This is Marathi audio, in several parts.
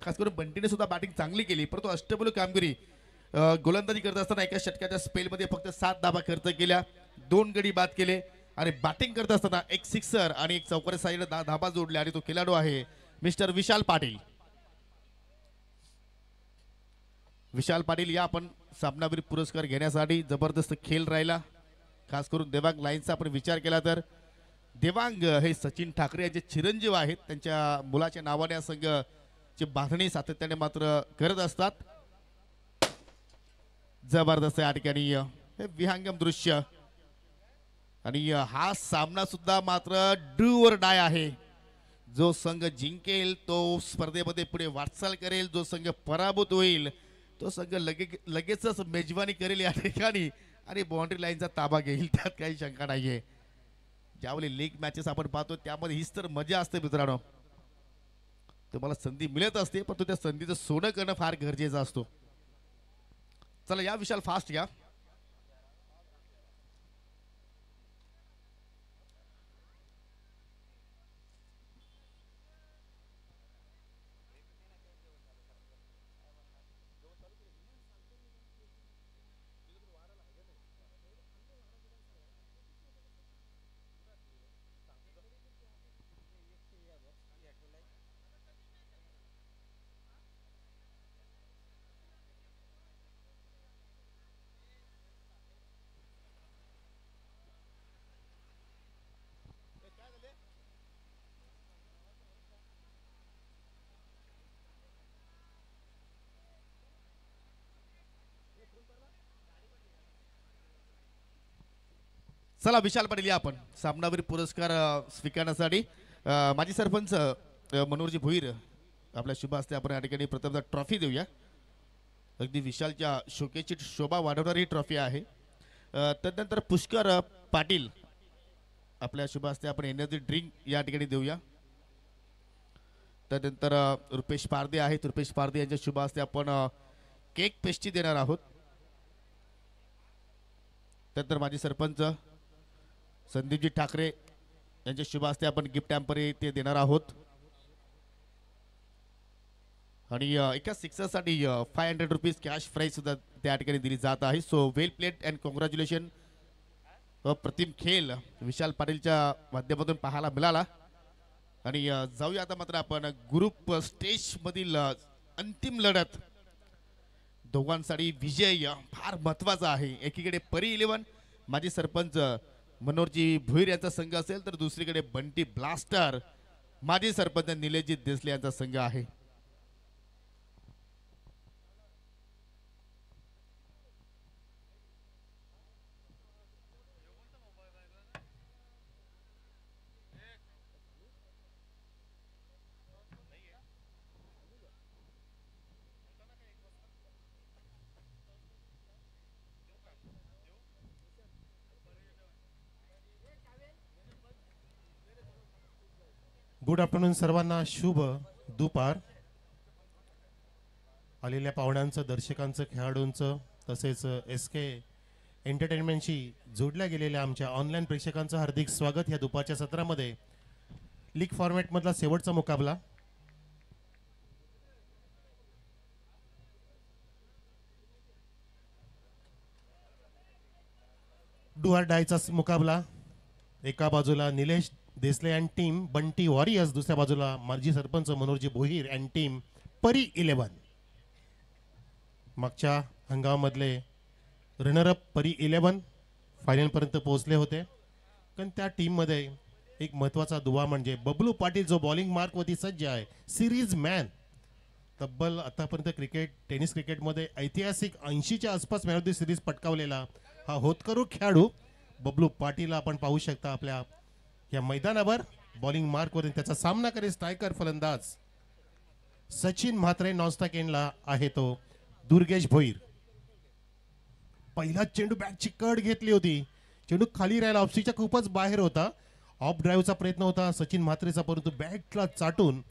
खास करून बंटीने सुद्धा बॅटिंग चांगली केली, परंतु अष्टपैलू कामगिरी गोलंदाजी करत असताना एका षटकाच्या स्पेलमध्ये फक्त 7 धाबा खर्च केल्या, 2 गडी बाद केले आणि बॅटिंग करत असताना एक सिक्सर आणि एक चौकाच्या साईडला धाबा जोडले आणि तो खेळाडू आहे मिस्टर विशाल पाटील. विशाल पाटील या आपण सामनावीर पुरस्कार घेण्यासाठी जबरदस्त खेळ राहिला. खास करून देवांग लाईनचा आपण विचार केला तर देवांग हे सचिन ठाकरे यांचे चिरंजीव आहेत. त्यांच्या मुलाच्या नावाने संघाची बांधणी सातत्याने मात्र करत असतात. जबरदस्त या ठिकाणी हे विहंगम दृश्य आणि हा सामना सुद्धा मात्र डू और डाय आहे. जो संघ जिंकेल तो स्पर्धेमध्ये पुढे वाटचाल करेल, जो संघ पराभूत होईल तो संघ लगेचच मेजबानी करेल या ठिकाणी आणि बाउंड्री लाईनचा ताबा घेईल, त्यात काही शंका नाहीये. ज्यावेळी लीग मॅचेस आपण पाहतो त्यामध्ये हीच तर मजा असते मित्रांनो. तुम्हाला संधी मिळत असते पण त्या संधीचं सोनं करणं फार गरजेचं असतो. चला या विशाल फास्ट या. चला विशाल पाटील या आपण सामनावीर पुरस्कार स्वीकारण्यासाठी माजी सरपंच मनोहरजी भोईर आपल्या शुभ हस्ते आपण या ठिकाणी प्रथमतः ट्रॉफी देऊया. अगदी विशालच्या शोकेची शोभा वाढवणारी ही ट्रॉफी आहे. तदनंतर पुष्कर पाटील आपल्या शुभ हस्ते आपण एनर्जी ड्रिंक या ठिकाणी देऊया. तदनंतर रुपेश पारदे आहेत, रुपेश पारदे यांच्या शुभ हस्ते आपण केक पेस्ट्री देणार आहोत. त्यानंतर माजी सरपंच संदीपजी ठाकरे यांच्या शुभ हस्ते आपण गिफ्ट हॅम्पर ते देणार आहोत आणि एका सिक्सरसाठी 500 रुपीज कॅश प्राइज सुद्धा त्या ठिकाणी दिली जात आहे. So well played and congratulation. प्रतिम खेळ विशाल पाटीलच्या माध्यमातून पाहायला मिळाला आणि जाऊया आता मात्र आपण ग्रुप स्टेज मधील अंतिम लढत. दोघांसाठी विजय फार महत्वाचा आहे. एकीकडे परी 11 माजी सरपंच मनोहरजी भुईर यांचा संघ असेल तर दुसरीकडे बंटी ब्लास्टर माजी सरपंच निलेशजी देसले यांचा संघ आहे. गुड आफ्टरनून सर्वांना, शुभ दुपार. आलेल्या पाहुण्यांचं, दर्शकांचं, खेळाडूंचं तसेच SK एंटरटेनमेंटशी जोडल्या गेलेल्या आमच्या ऑनलाईन प्रेक्षकांचं हार्दिक स्वागत. या दुपारच्या सत्रामध्ये लीग फॉर्मॅटमधला शेवटचा मुकाबला. डू ऑर डायचा मुकाबला. एका बाजूला Nilesh Desale and team Bunty Warriors, दुसऱ्या बाजूला माजी सरपंच मनोहरजी भोईर अँड टीम परी 11. मागच्या हंगामामधले रनरअप परी 11 फायनलपर्यंत पोहोचले होते. पण त्या टीममध्ये एक महत्त्वाचा दुवा म्हणजे बबलू पाटील, जो बॉलिंग मार्कवरती सज्ज आहे, सिरीज मॅन. तब्बल आतापर्यंत टेनिस क्रिकेटमध्ये ऐतिहासिक 80च्या आसपास मॅन ऑफ द सिरीज पटकावलेला हा होतकरू खेळाडू बबलू पाटील आपण पाहू शकता आपल्या या मैदानावर. बॉलिंग मार्कवर त्याचा सामना करेल स्ट्रायकर फलंदाज सचिन म्हात्रे. नॉनस्टॉक एंडला आहे तो दुर्गेश भोईर. पहिला चेंडू बॅटची कड घेतली होती, चेंडू खाली राहिला, ऑफस्टिकच्या खूपच बाहेर होता. ऑफ ड्राईव्हचा प्रयत्न होता सचिन म्हात्रेचा, परंतु बॅटला चाटून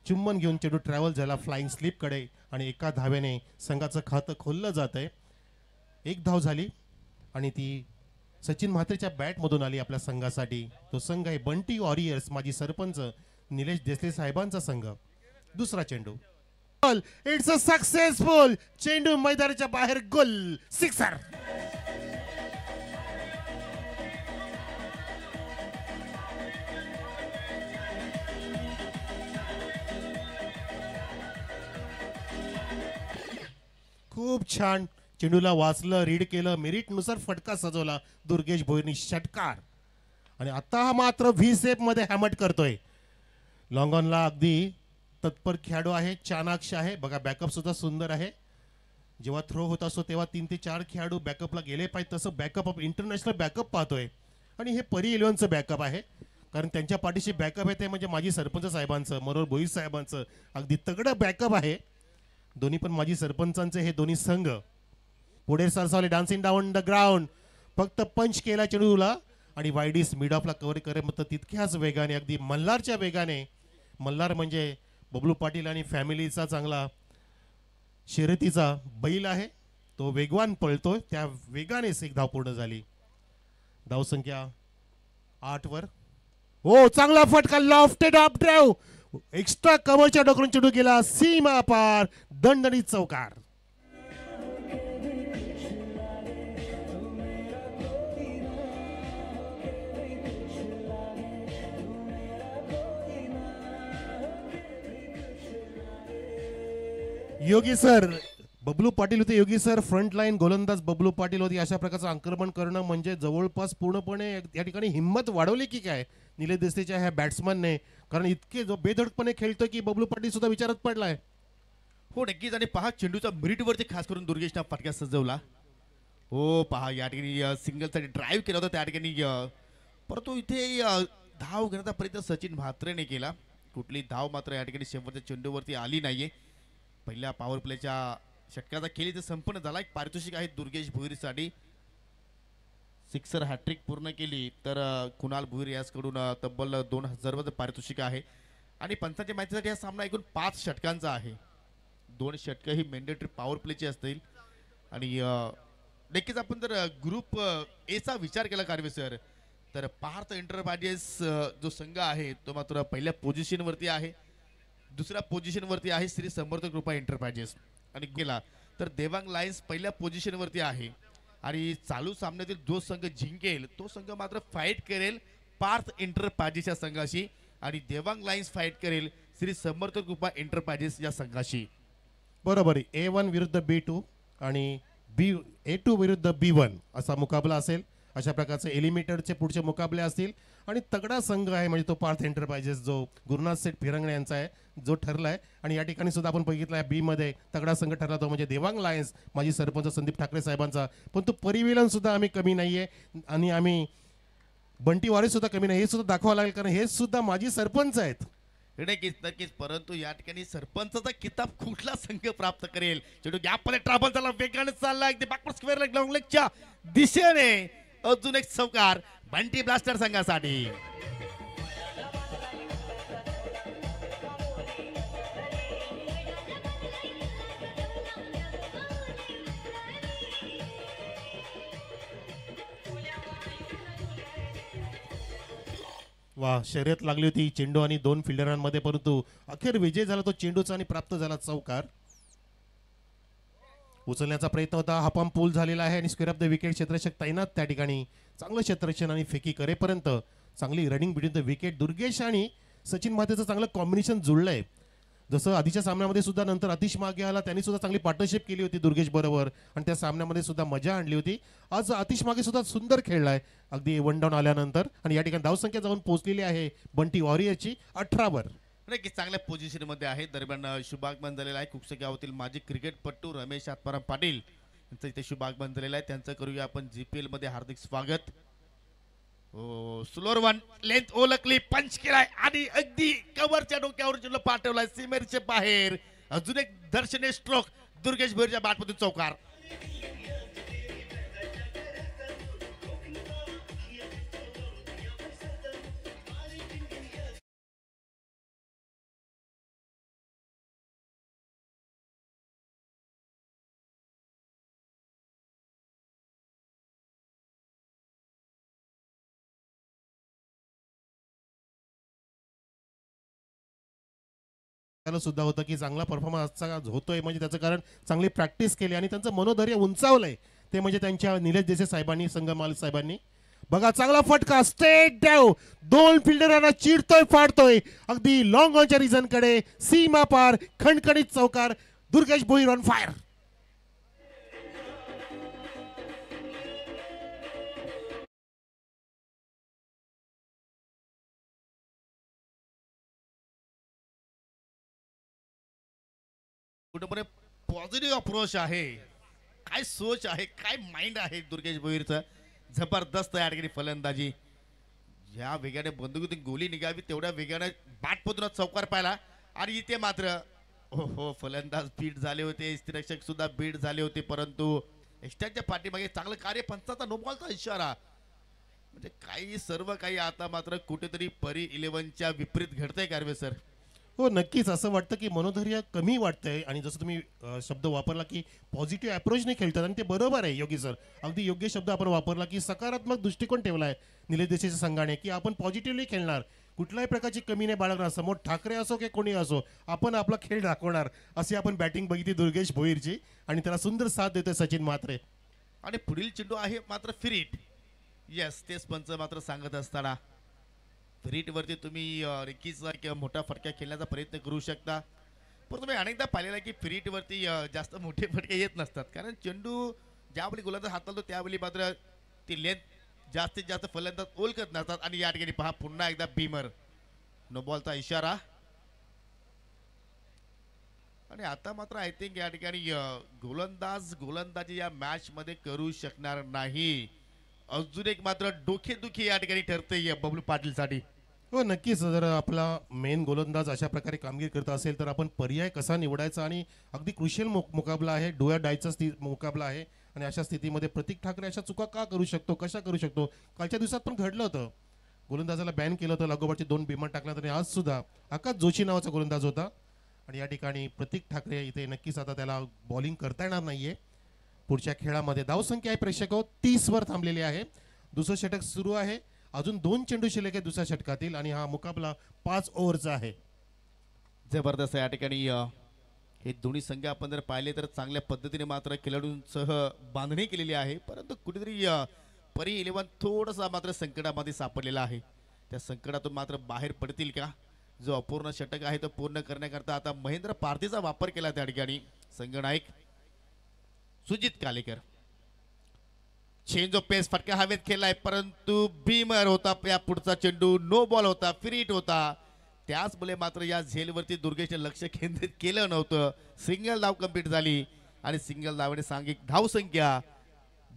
चुंबन घेऊन चेंडू ट्रॅव्हल झाला फ्लाइंग स्लिपकडे आणि एका धाव्याने संघाचं खातं खोललं जात आहे. एक धाव झाली आणि ती सचिन म्हात्रेच्या बॅटमधून आली आपल्या संघासाठी. तो संघ आहे बंटी वॉरियर्स, माजी सरपंच निलेश देसले साहेबांचा संघ. दुसरा चेंडू इट्स अ सक्सेसफुल. चेंडू मैदानाच्या बाहेर गोल, सिक्सर. खूप छान चेंडूला वाचलं, रीड केलं, मेरिट नुसार फटका सजवला दुर्गेश भोईरनी, षटकार. आणि आता हा मात्र व्ही सेप मध्ये हॅमट करतोय. लॉंग ऑनला अगदी तत्पर खेळाडू आहे, चाणाक्ष आहे. बघा बॅकअप सुद्धा सुंदर आहे. जेव्हा थ्रो होत असतो तेव्हा 3 ते 4 खेळाडू बॅकअपला गेले पाहिजे, तसं बॅकअप ऑफ इंटरनॅशनल बॅकअप पाहतोय. आणि हे परी 11चं बॅकअप आहे, कारण त्यांच्या पाठीशी बॅकअप आहे ते म्हणजे माजी सरपंच साहेबांचं, मनोहर भोईर साहेबांचं अगदी तगडं बॅकअप आहे. दोन्ही पण माजी सरपंचांचे हे दोन्ही संघ. पुढे सरसावले, डान्सिंग डाऊन द ग्राउंड. फक्त पंच केला चेंडूला आणि वायडीस मिड ऑफला कव्हर करे, मग तितक्याच वेगाने, अगदी मल्हारच्या वेगाने. मल्हार म्हणजे बबलू पाटील आणि फॅमिलीचा चांगला शर्यतीचा बैल आहे. तो वेगवान पळतोय, त्या वेगानेच एक धाव पूर्ण झाली. धावसंख्या 8 वर. हो, चांगला फटका, लॉफ्टेड अप ड्राइव्ह, एक्स्ट्रा कव्हरच्या डोकरून चेंडू गेला सीमा पार, दणदणीत चौकार. योगी सर, बबलू पाटील होते. योगी सर फ्रंट लाईन गोलंदाज बबलू पाटील होती. अशा प्रकारचं आक्रमण करणं म्हणजे जवळपास पूर्णपणे या ठिकाणी हिंमत वाढवली की काय निलेश देसलेच्या ह्या बॅट्समनने, कारण इतके जो बेधडकपणे खेळतोय की बबलू पाटील सुद्धा विचारात पडलाय. हो नक्कीच. आणि पहा चेंडूचा मिरिटवरती खास करून दुर्गेशनं फटका सजवला. हो पहा या ठिकाणी सिंगलसाठी ड्राईव्ह केला होता त्या ठिकाणी, परंतु इथे धाव घेण्याचा प्रयत्न सचिन म्हात्रेने केला. कुठली धाव मात्र या ठिकाणी शेवटच्या चेंडूवरती आली नाहीये. पहिल्या पॉवर प्लेच्या षटकाचा खेळ इथे संपन्न झाला. एक पारितोषिक आहे दुर्गेश भोईरसाठी. सिक्सर हॅट्रिक पूर्ण केली तर कुणाल भोईर याचकडून तब्बल 2000 रुपये पारितोषिक आहे. आणि पंचांच्या मॅचसाठी हा सामना एकूण 5 षटकांचा आहे. 2 षटकं ही मेंडेटरी पॉवर प्लेची असतील. आणि नक्कीच आपण जर ग्रुप ए चा विचार केला कारवे सर, तर पार्थ एंटरप्राइजेस जो संघ आहे तो मात्र पहिल्या पोझिशनवरती आहे. दुसऱ्या पोझिशनवरती आहे श्री समर्थ कृपा एंटरप्राइजेस. आणि गेला तर देवांग लायन्स पहिल्या पोझिशनवरती आहे. आणि चालू सामन्यातील जो संघ जिंकेल तो संघ मात्र फाईट करेल पार्थ एंटरप्राइजेसच्या संघाशी, आणि देवांग लायन्स फाईट करेल श्री समर्थ कृपा एंटरप्राइजेस या संघाशी. बरोबर आहे. A1 विरुद्ध B2 आणि A2 विरुद्ध B1 असा मुकाबला असेल. अशा प्रकारचे एलिमिटेडचे पुढचे मुकाबले असतील. आणि तगडा संघ आहे म्हणजे तो पार्थ एंटरप्राइजेस, जो गुरुनाथ सेठ फिरंगणे यांचा आहे, जो ठरलाय. आणि या ठिकाणी सुद्धा आपण बघितलं बी मध्ये तगडा संघ ठरला तो म्हणजे देवांग लायन्स, माजी सरपंच संदीप ठाकरे साहेबांचा. पण तो परिविलन सुद्धा आम्ही कमी नाहीये, आणि आम्ही बंटी वारे सुद्धा कमी नाही, हे सुद्धा दाखवावं लागेल, कारण हे सुद्धा माजी सरपंच आहेत. नक्कीच नक्कीच. परंतु या ठिकाणी सरपंचाचा किताब कुठला संघ प्राप्त करेल? चेंडू गॅपमध्ये ट्रॅव्हल झाला, वेगाने चालला अगदी बॅकवर्ड स्क्वेअर लेग लॉंग लेगच्या दिशेने. अजून एक चौकार बंटी ब्लास्टर संघासाठी. वा, शर्यत लागली होती चेंडू आणि 2 फिल्डरांमध्ये, परंतु अखेर विजय झाला तो चेंडूचा आणि प्राप्त झाला चौकार. उचलण्याचा प्रयत्न होता, हा पंप पूल झालेला आहे आणि स्क्वेअर ऑफ द विकेट क्षेत्ररक्षक तैनात त्या ठिकाणी. चांगलं क्षेत्ररक्षण आणि फेकी करेपर्यंत चांगली running between the wicket. Durgesh आणि सचिन मातेचं चांगलं कॉम्बिनेशन जुळलंय. जसं आधीच्या सामन्यामध्ये सुद्धा नंतर अतिश मागे आला, त्यांनी सुद्धा चांगली पार्टनरशिप केली होती दुर्गेश बरोबर आणि त्या सामन्यामध्ये सुद्धा मजा आणली होती. आज अतिश मागे सुद्धा सुंदर खेळलाय अगदी 1 डाऊन आल्यानंतर. आणि या ठिकाणी धावसंख्या जाऊन पोहोचलेली आहे बंटी वॉरियरची 18 वर. नक्कीच चांगल्या पोझिशन मध्ये आहे. दरम्यान शुभागमन झालेला आहे. कुकसे गावातील माजी क्रिकेटपटू रमेश आत्माराम पाटील यांचं इथे शुभागमन झालेलं आहे. त्यांचं करूया आपण जीपीएल मध्ये हार्दिक स्वागत. स्लोअर वन लेंथ ओळखली, पंच केलाय आणि अगदी कव्हरच्या डोक्यावर चेंडू पाठवलाय सीमेच्या बाहेर. अजून एक दर्शनीय स्ट्रोक दुर्गेश भोईरच्या बॅटमधून चौकार. त्याला सुद्धा होतं की चांगला परफॉर्मन्स आजचा होतोय म्हणजे त्याचं कारण चांगली प्रॅक्टिस केली आणि त्यांचं मनोधैर्य उंचावलंय ते म्हणजे त्यांच्या निलेश देसाई साहेबांनी संघ मालक साहेबांनी. बघा चांगला फटका स्टेट डाव दोन फिल्डरांना चिरतोय फाडतोय अगदी लॉंग ऑनच्या रिझन कडे सीमा पार खणखणीत चौकार. Durgesh Bhoir on fire. कुठेपर्यंत पॉझिटिव्ह अप्रोच आहे, काय सोच आहे, काय माइंड आहे दुर्गेश भोईरचं. जबरदस्त या ठिकाणी फलंदाजी. ज्या वेगाने बंदुकीतून गोली निघावी तेवढ्या वेगाने बाटपतून चौकार पाहिला आणि इथे मात्र हो हो फलंदाज बीट झाले होते, स्थिरक्षक सुद्धा बीट झाले होते, परंतु एक्स्ट्राच्या पाठीमागे चांगलं कार्य. पंचाचा नो बॉलचा इशारा म्हणजे काही सर्व काही आता मात्र कुठेतरी परी 11च्या विपरीत घडतंय कारवे सर. हो नक्कीच असं वाटतं की मनोधैर्य कमी वाटतंय आणि जसं तुम्ही शब्द वापरला की पॉझिटिव्ह अप्रोचने खेळतात आणि ते बरोबर आहे योगी सर. अगदी योग्य शब्द आपण वापरला की सकारात्मक दृष्टिकोन ठेवला आहे निलेश देसाईच्या संघाने की आपण पॉझिटिव्हली खेळणार, कुठल्याही प्रकारची कमी नाही बाळगणार, समोर ठाकरे असो की कोणी असो आपण आपला खेळ दाखवणार. अशी आपण बॅटिंग बघितली दुर्गेश भोईरची आणि त्याला सुंदर साथ देतोय सचिन म्हात्रे. आणि पुढील चेंडू आहे मात्र फिरीट. येस तेच पंच मात्र सांगत असताना फिरीट वरती तुम्ही नक्कीच किंवा मोठा फटका खेळण्याचा प्रयत्न करू शकता, पण तुम्ही अनेकदा पाहिलेला आहे की फिरीट वरती जास्त मोठे फटके येत नसतात, कारण चेंडू ज्यावेळी गोलंदाज हाताळतो त्यावेळी मात्र ती लेंथ जास्तीत जास्त फलंदाज ओळखत नसतात. आणि या ठिकाणी पहा पुन्हा एकदा बीमर नो बॉलचा इशारा. आणि आता मात्र आय थिंक या ठिकाणी गोलंदाजी या मॅच मध्ये करू शकणार नाही. अजून एक मात्र डोकेदुखी या ठिकाणी ठरते बबलू पाटील साठी. हो नक्कीच जर आपला मेन गोलंदाज अशा प्रकारे कामगिरी करत असेल तर आपण पर्याय कसा निवडायचा आणि अगदी क्रुशियल मुकाबला आहे, डोळ्या डायचा मुकाबला आहे आणि अशा स्थितीमध्ये प्रतीक ठाकरे अशा चुका का करू शकतो, कशा करू शकतो. कालच्या दिवसात पण घडलं होतं, गोलंदाजाला बॅन केलं होतं, लागोपाठचे 2 बिमान टाकल्यानंतर आणि आज सुद्धा आकाश जोशी नावाचा गोलंदाज होता आणि या ठिकाणी प्रतीक ठाकरे इथे नक्कीच आता त्याला बॉलिंग करता येणार नाहीये पुढच्या खेळामध्ये. धावसंख्या आहे प्रेक्षक 30 वर थांबलेली आहे. दुसरं षटक सुरू आहे, अजून 2 चेंडू शिल्लक आहे दुसऱ्या षटकातील आणि हा मुकाबला 5 ओव्हरचा आहे. जबरदस्त या ठिकाणी हे दोन्ही संघ आपण जर पाहिले तर चांगल्या पद्धतीने मात्र खेळाडूंसह बांधणी केलेली आहे, परंतु कुठेतरी परी 11 थोडासा मात्र संकटामध्ये सापडलेला आहे. त्या संकटातून मात्र बाहेर पडतील का. जो अपूर्ण षटक आहे तो पूर्ण करण्याकरता आता महेंद्र पारधीचा वापर केला त्या ठिकाणी संघनायक सुजित कालेकर. चेंज ऑफ पेस फटका हवेत खेळलाय, परंतु बीमर होता या पुढचा चेंडू, नो बॉल होता, फिरीट होता. त्याचमुळे मात्र या झेलवरती दुर्गेशने लक्ष केंद्रित केलं नव्हतं. सिंगल धाव कंप्लीट झाली आणि सिंगल धावाने सांघिक धावसंख्या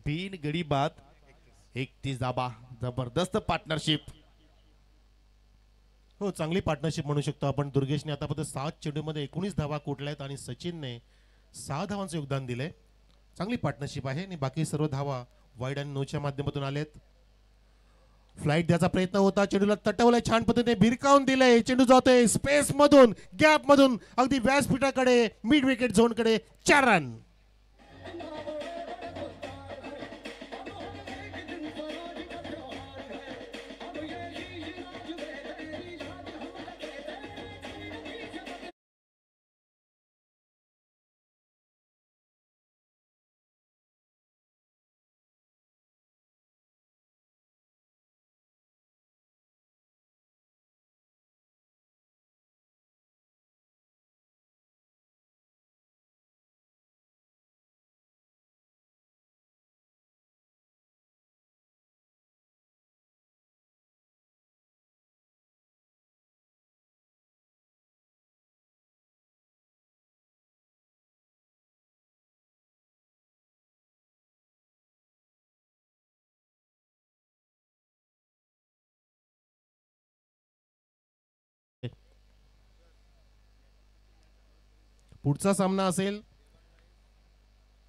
बिन गडी बाद 31 धाबा. जबरदस्त पार्टनरशिप. हो चांगली पार्टनरशिप म्हणू शकतो आपण. दुर्गेशने आतापर्यंत 7 चेंडूमध्ये 19 धावा कोटल्यात आणि सचिनने 6 धावांचं योगदान दिलंय. चांगली पार्टनरशिप आहे आणि बाकी सर्व धावा वाईड आणि नोच्या माध्यमातून आलेत. फ्लाइट द्यायचा प्रयत्न होता, चेंडूला तटवलाय, छान पद्धतीने भिरकावून दिलंय, चेंडू जातोय स्पेस मधून, गॅप मधून अगदी व्यासपीठाकडे मिड विकेट झोन कडे. 4 रन. पुढचा सामना असेल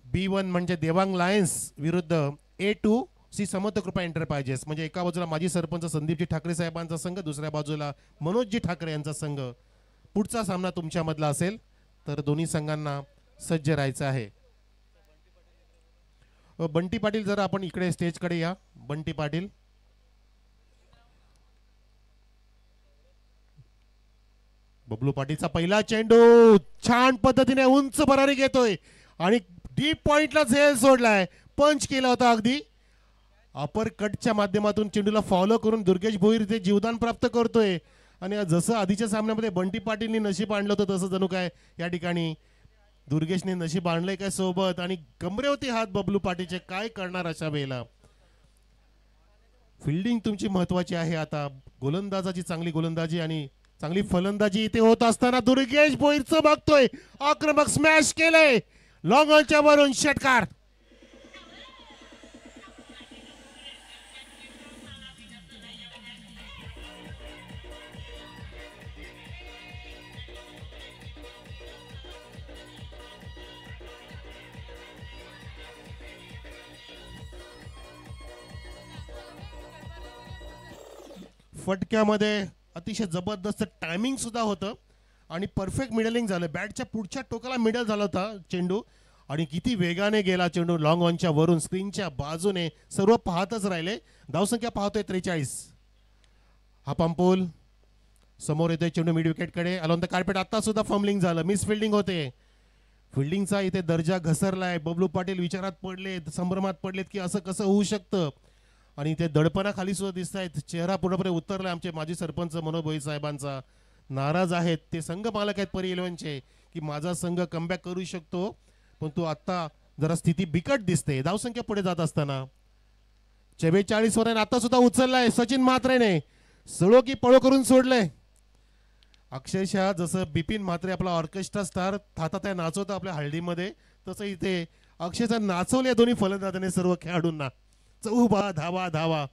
B1 म्हणजे देवांग लायन्स विरुद्ध A2 सी समर्थ कृपा एंटरप्राइजेस. म्हणजे एका बाजूला माजी सरपंच संदीपजी ठाकरे साहेबांचा संघ, दुसऱ्या बाजूला मनोजजी ठाकरे यांचा संघ. पुढचा सामना तुमच्यामधला असेल तर दोन्ही संघांना सज्ज राहायचं आहे. बंटी पाटील जरा आपण इकडे स्टेजकडे या. बंटी पाटील बबलू पाटीलचा पहिला चेंडू छान पद्धतीने उंच भरारी घेतोय आणि डीप पॉइंटला झेल सोडलाय. पंच केला होता अगदी. अपर कटच्या माध्यमातून चेंडूला फॉलो करून दुर्गेश भोईर ते जीवदान प्राप्त करतोय. आणि जसं आधीच्या सामन्यामध्ये बंटी पाटीलनी नशीब आणलं होतं तसं जणू काय या ठिकाणी दुर्गेशने नशीब आणलंय काय सोबत. आणि कमरेवरती हात बबलू पाटीलचे. काय करणार अशा वेळेला. फिल्डिंग तुमची महत्वाची आहे. आता गोलंदाजाची चांगली गोलंदाजी आणि चांगली फलंदाजी इथे होत असताना दुर्गेश भोईरचं बघतोय. आक्रमक स्मॅश केलंय लॉंग ऑनच्या वरून षटकार. फटक्यामध्ये अतिशय जबरदस्त टायमिंग सुद्धा होतं आणि परफेक्ट मिडलिंग झालं. बॅटच्या पुढच्या टोकाला मिडल झाला होता चेंडू आणि किती वेगाने गेला चेंडू लॉंग ऑनच्या वरून स्क्रीनच्या बाजूने. सर्व पाहतच राहिले. धावसंख्या पाहतोय 43. हा पंपोल समोर येतोय चेंडू मिड विकेटकडे. अलॉन द कार्पेट आता सुद्धा फॉर्मलिंग झालं. मिस फिल्डिंग होते. फिल्डिंगचा इथे दर्जा घसरलाय. बबलू पाटील विचारात पडलेत, संभ्रमात पडलेत की असं कसं होऊ शकतं. आणि ते दडपणाखाली सुद्धा दिसत आहेत. चेहरा पूर्णपणे उतरलाय आमचे माजी सरपंच मनोज भोईर साहेबांचा. नाराज आहेत ते. संघ मालक आहेत परी 11चे की माझा संघ कमबॅक करू शकतो पण तो आता जरा स्थिती बिकट दिसते. धावसंख्या पुढे जात असताना 44 वर आता सुद्धा उचललाय सचिन म्हात्रेने. सळो की पळो करून सोडलंय. अक्षरशः जसं बिपिन म्हात्रे आपला ऑर्केस्ट्रा स्टार थातात नाचवता आपल्या हळदीमध्ये तसं इथे अक्षरशः नाचवले दोन्ही फलंदाजाने सर्व खेळाडूंना. चौबा धावा धावा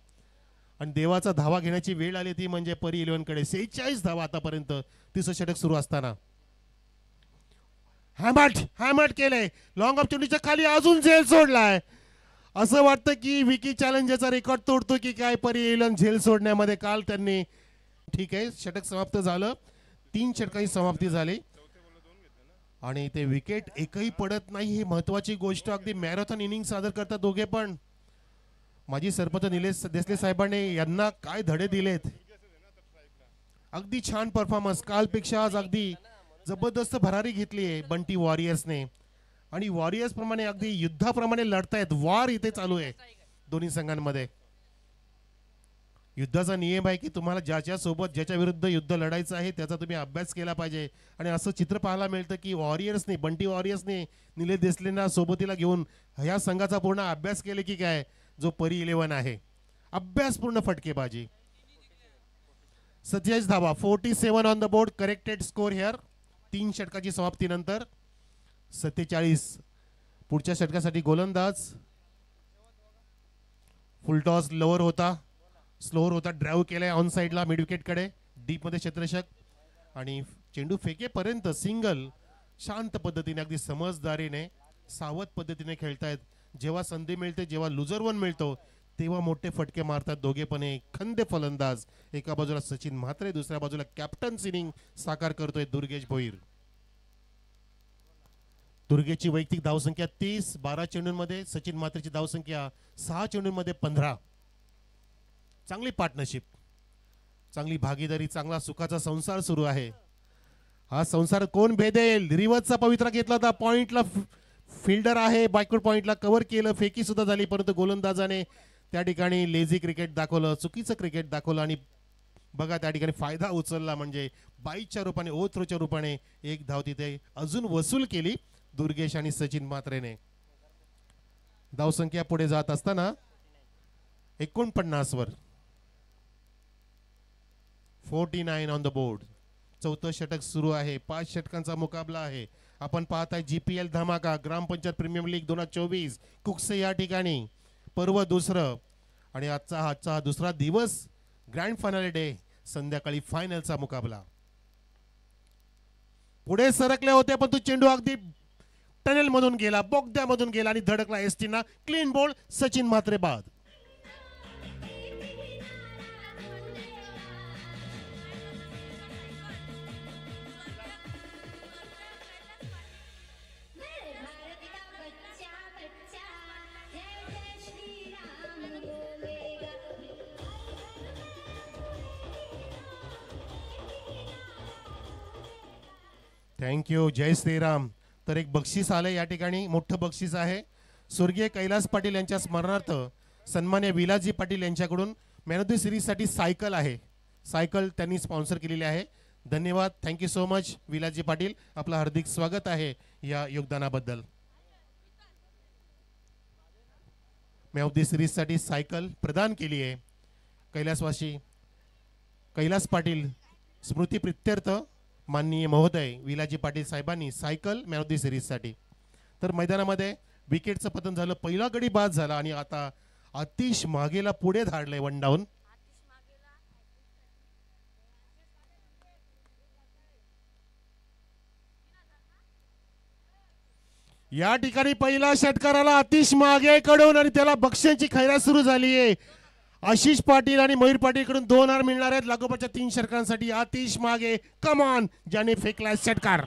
आणि देवाचा धावा घेण्याची वेळ आली ती म्हणजे परी 11कडे. 46 धावा आतापर्यंत. तिसरं षटक सुरू असताना हॅमॅट केलंय. लॉंग ऑफ चेंडूच्या खाली अजून झेल सोडलाय. असं वाटतं की विकी चॅलेंजरचा रेकॉर्ड तोडतो की काय परी 11 झेल सोडण्यामध्ये. काल त्यांनी ठीक आहे षटक समाप्त झालं. 3 षटकांची समाप्ती झाली आणि ते विकेट एकही पडत नाही ही महत्वाची गोष्ट. अगदी मॅरेथॉन इनिंग सादर करतात दोघे पण. माजी सरपंच निलेश देसले साहेबांनी यांना काय धडे दिलेत. अगदी छान परफॉर्मन्स. कालपेक्षा आज अगदी जबरदस्त भरारी घेतली आहे बंटी वॉरियर्सने आणि वॉरियर्स प्रमाणे अगदी युद्धाप्रमाणे लढतायत. वार इथे चालू आहे दोन्ही संघांमध्ये. युद्धाचा नियम आहे की तुम्हाला ज्याच्या सोबत ज्याच्या विरुद्ध युद्ध लढायचं आहे त्याचा तुम्ही अभ्यास केला पाहिजे. आणि असं चित्र पाहायला मिळतं की वॉरियर्सने बंटी वॉरियर्सने निलेश देसलेंना सोबतीला घेऊन ह्या संघाचा पूर्ण अभ्यास केले की काय जो परी 11 आहे. अभ्यासपूर्ण फटकेबाजी. 47 धावा 47 on the board. Corrected score here. 3 षटकाची समाप्तीनंतर 47. पुढच्या षटकासाठी गोलंदाज फुलटॉस लोअर होता. स्लोअर होता. ड्राईव्ह केलाय ऑन साइडला मिड विकेटकडे. डीप मध्ये क्षेत्ररक्षक आणि चेंडू फेकेपर्यंत सिंगल. शांत पद्धतीने अगदी समजदारीने सावध पद्धतीने खेळतायत. जेव्हा संधी मिळते जेव्हा लुजर वन मिळतो तेव्हा मोठे फटके मारतात दोघे पण. खंदे फलंदाज. एका बाजूला सचिन म्हात्रे दुसऱ्या बाजूला कॅप्टन इनिंग साकार करतोय दुर्गेश भोईर. दुर्गेशची वैयक्तिक धावसंख्या 30. 12 चेंडूंमध्ये. सचिन म्हात्रेची धावसंख्या 6 चेंडूंमध्ये 15. चांगली पार्टनरशिप, चांगली भागीदारी, चांगला सुखाचा संसार सुरू आहे. हा संसार कोण भेदेल. रिवर्सचा पवित्रा घेतला होता. पॉइंटला फिल्डर आहे. बॅकवर्ड पॉइंटला कव्हर केलं. फेकी सुद्धा झाली परंतु गोलंदाजाने त्या ठिकाणी लेझी क्रिकेट दाखवलं. चुकीचं क्रिकेट दाखवलं आणि बघा त्या ठिकाणी फायदा उचलला म्हणजे बाईच्या रूपाने ओ थ्रोच्या रूपाने एक धाव तिथे अजून वसूल केली दुर्गेश आणि सचिन म्हात्रेने. धावसंख्या पुढे जात असताना 49 वर. 49 ऑन द बोर्ड. चौथं षटक सुरू आहे. 5 षटकांचा मुकाबला आहे. आपण पाहताय GPL धमाका ग्रामपंचायत प्रीमियर लीग 2024 कुकसे या ठिकाणी पर्व दुसरं आणि आजचा हा दुसरा दिवस ग्रँड फायनल डे. संध्याकाळी फायनलचा मुकाबला. पुढे सरकले होते पण तो चेंडू अगदी टनेल मधून गेला, बोगद्यामधून गेला आणि धडकला एसटीना. Clean bowled. सचिन म्हात्रे बाद. थँक्यू. जय श्रीराम. तर एक बक्षीस आलं या ठिकाणी, मोठं बक्षीस आहे. स्वर्गीय कैलास पाटील यांच्या स्मरणार्थ सन्मान्य विलासजी पाटील यांच्याकडून मॅन ऑफ द सिरीजसाठी सायकल आहे. सायकल त्यांनी स्पॉन्सर केलेली आहे. धन्यवाद. Thank you so much Vilasji Patil. आपलं हार्दिक स्वागत आहे या योगदानाबद्दल. मॅन ऑफ द सिरीजसाठी सायकल प्रदान केली आहे कैलासवासी कैलास पाटील स्मृती प्रित्यर्थ माननीय महोदय विलाजी पाटील साहेबांनी सायकल मॅन ऑफ द सिरीजसाठी. तर मैदानामध्ये विकेटचं पतन झालं, पहिला गडी बाद झाला आणि आता आतिश मागेला पुढे धाडलंय वन डाऊन. या ठिकाणी पहिला षटकाराला आतिश मागे कडून आणि त्याला बक्षांची खैरात सुरू झाली आहे. आशिष पाटील आणि मयूर पाटील कडून 2 हार मिळणार आहेत लागोपाठच्या 3 षटकांसाठी. आतिश मागे कमॉन ज्याने फेकला षटकार.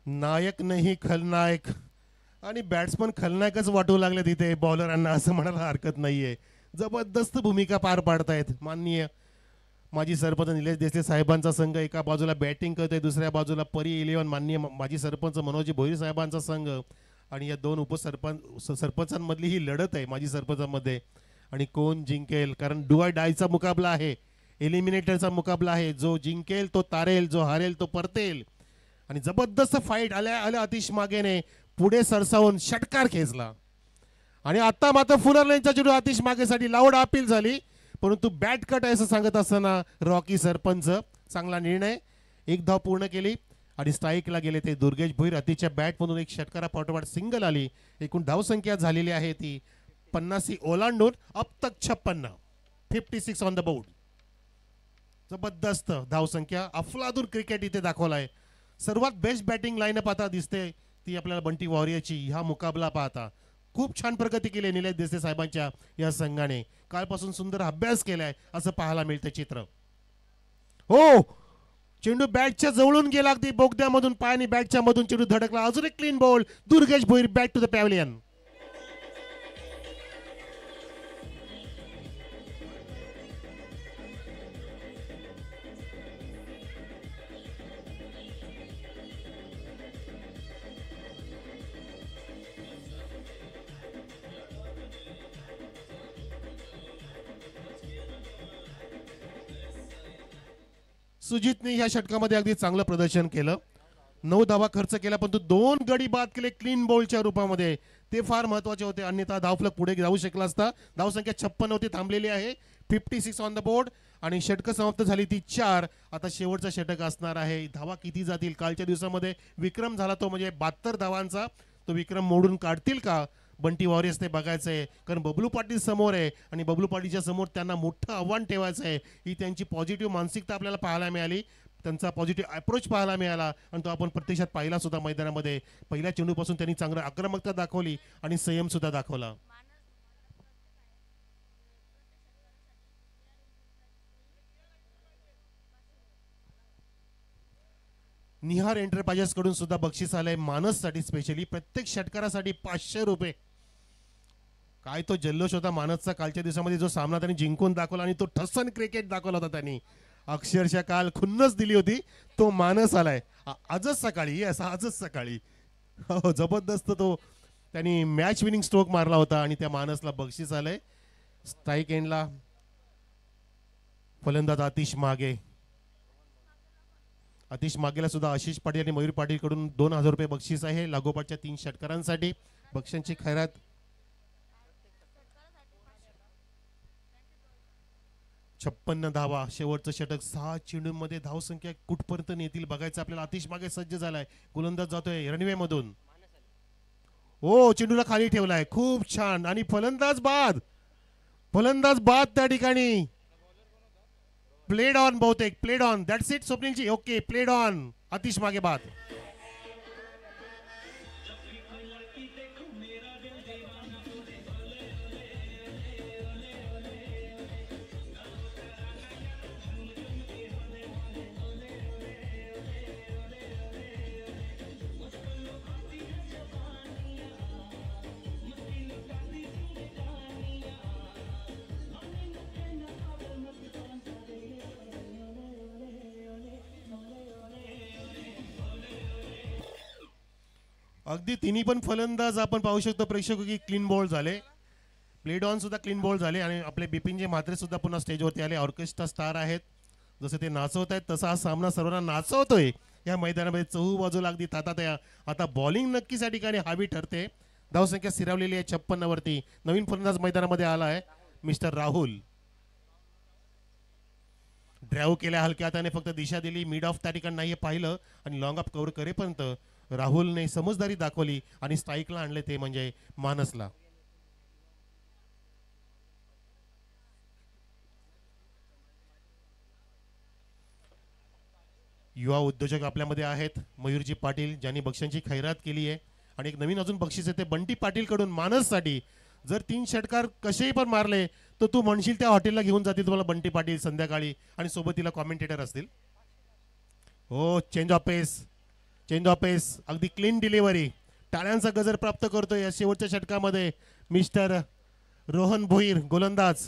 नायक नाही खलनायक आणि बॅट्समन खलनायकच वाटू लागले तिथे बॉलरांना, असं म्हणायला हरकत नाहीये. जबरदस्त भूमिका पार पाडतायत माननीय माजी सरपंच निलेश देसले साहेबांचा संघ एका बाजूला बॅटिंग करतोय, दुसऱ्या बाजूला परी 11 माननीय माजी सरपंच मनोजी भोईर साहेबांचा संघ. आणि या 2 सरपंचांमधली ही लढत आहे माजी सरपंचांमध्ये. आणि कोण जिंकेल, कारण डू ऑर डायचा मुकाबला आहे, एलिमिनेटरचा मुकाबला आहे. जो जिंकेल तो तारेल, जो हारेल तो परतेल. आणि जबरदस्त फाईट आल्या आतिश मागेने पुढे सरसावून षटकार खेचला. आणि आता मात्र फुलरलेनच्या चेंडू आतिश मागेसाठी लाऊड अपील झाली, परंतु बॅट कट आहे असं सांगत असताना रॉकी सरपंच चांगला निर्णय. 1 धाव पूर्ण केली आणि स्ट्राईकला गेले ते दुर्गेश भोईर. अतिशच्या बॅटमधून एक षटकारा पाठोपाठ सिंगल आली. एकूण धावसंख्या झालेली आहे ती 50 ओलांडून अब तक 56 ऑन द बोर्ड. जबरदस्त धावसंख्या, अफलातून क्रिकेट इथे दाखवलाय. सर्वात बेस्ट बॅटिंग लाईनअप आता दिसते ती आपल्याला बंटी वॉरियरची. हा मुकाबला पाहता खूप छान प्रगती केली निलेश देसले साहेबांच्या या संघाने. कालपासून सुंदर अभ्यास केलाय असं पाहायला मिळतं चित्र. हो, चेंडू बॅटच्या जवळून गेला, अगदी बोगद्यामधून पायाने बॅटच्या मधून चेंडू धडकला. अजून एक clean ball. Durgesh Bhoir back to the pavilion. सुजितने या षटकामध्ये अगदी चांगलं प्रदर्शन केलं. 9 धावा खर्च केला, परंतु 2 गडी बाद केले क्लीन बॉलच्या रूपामध्ये. ते फार महत्वाचे होते, अन्यथा धावफलक पुढे जाऊ शकला असता. धावसंख्या 56 होती, थांबलेली आहे. 56 ऑन द बोर्ड आणि षटक समाप्त झाली ती 4. आता शेवटचा षटक असणार आहे. धावा किती जातील? कालच्या दिवसामध्ये विक्रम झाला तो म्हणजे 72 धावांचा. तो विक्रम मोडून काढतील का बंटी वॉरियर्स ते बघायचंय, कारण बबलू पाटील समोर आहे आणि बबलू पाटीलच्या समोर त्यांना मोठं आव्हान ठेवायचं आहे. ही त्यांची पॉझिटिव्ह मानसिकता आपल्याला पाहायला मिळाली, त्यांचा पॉझिटिव्ह अप्रोच पाहायला मिळाला आणि तो आपण प्रत्यक्षात पाहिला सुद्धा मैदानामध्ये. पहिल्या चेंडूपासून त्यांनी चांगलं आक्रमकता दाखवली आणि संयम सुद्धा दाखवला. निहार एंटरप्राइजेस कडून सुद्धा बक्षीस आलंय मानससाठी स्पेशली. प्रत्येक षटकारासाठी 500 रुपये. काय तो जल्लोष होता मानसचा कालच्या दिवसामध्ये, जो सामना त्यांनी जिंकून दाखवला आणि तो ठसन क्रिकेट दाखवला होता त्यांनी. अक्षरशः काल खुन्नस दिली होती. तो मानस आलाय आजच सकाळी, आजच सकाळी. हो, जबरदस्त तो त्यांनी मॅच विनिंग स्ट्रोक मारला होता आणि त्या मानसला बक्षीस आलंय. स्ट्राईक एंडला फलंदाज आतिश मागे. आतिश मागेला सुद्धा आशिष पाटील आणि मयूर पाटील कडून 2000 रुपये बक्षीस आहे लागोपाठच्या 3 षटकारांसाठी. बक्षांची खैरात. छप्पन्न धावा, शेवटचं षटक. 6 चेंडूंमध्ये धावसंख्या कुठपर्यंत नेतील बघायचं आपल्याला. आतिश मागे सज्ज झालाय, गोलंदाज जातोय रनवे मधून. ओ, चेंडूला खाली ठेवलाय, खूप छान. आणि फलंदाज बाद त्या ठिकाणी. प्लेड ऑन बहुतेक, played on. That's it Swapnilji. Okay, played on. Atish Mage बाद. अगदी तिन्ही पण फलंदाज आपण पाहू शकतो प्रेक्षक की क्लीन बॉल झाले. प्लेड ऑन सुद्धा क्लीन बॉल झाले आणि आपले बिपिनचे म्हात्रे सुद्धा पुन्हा स्टेजवरती आले. ऑर्केस्ट्रा स्टार आहेत. जसं ते नाचवत आहेत तसा हा सामना सर्वांना नाचवतोय या मैदानामध्ये. चहू बाजूला अगदी तातात आहे. आता बॉलिंग नक्कीच या ठिकाणी हवी ठरते. धावसंख्या स्थिरावलेली आहे 56 वरती. नवीन फलंदाज मैदानामध्ये आला आहे मिस्टर राहुल. ड्राईव्ह केल्या हलक्या हाताने फक्त दिशा दिली. मिड ऑफ त्या ठिकाणी नाही पाहिलं आणि लॉंग ऑफ कव्हर करेपर्यंत राहुलने समजदारी दाखवली आणि स्ट्राईकला आणले ते म्हणजे मानसला. युवा उद्योजक आपल्यामध्ये आहेत मयूरजी पाटील ज्यांनी बक्षांची खैरात केली आहे आणि एक नवीन अजून बक्षीस आहे ते बंटी पाटील कडून मानससाठी. जर 3 षटकार कसेही पण मारले तर तू म्हणशील त्या हॉटेलला घेऊन जातील तुम्हाला बंटी पाटील संध्याकाळी आणि सोबत तिला कॉमेंटेटर असतील. हो change of pace, change of pace अगदी क्लीन डिलिव्हरी. टाळ्यांचा गजर प्राप्त करतोय या शेवटच्या षटकामध्ये मिस्टर रोहन भोईर गोलंदाज.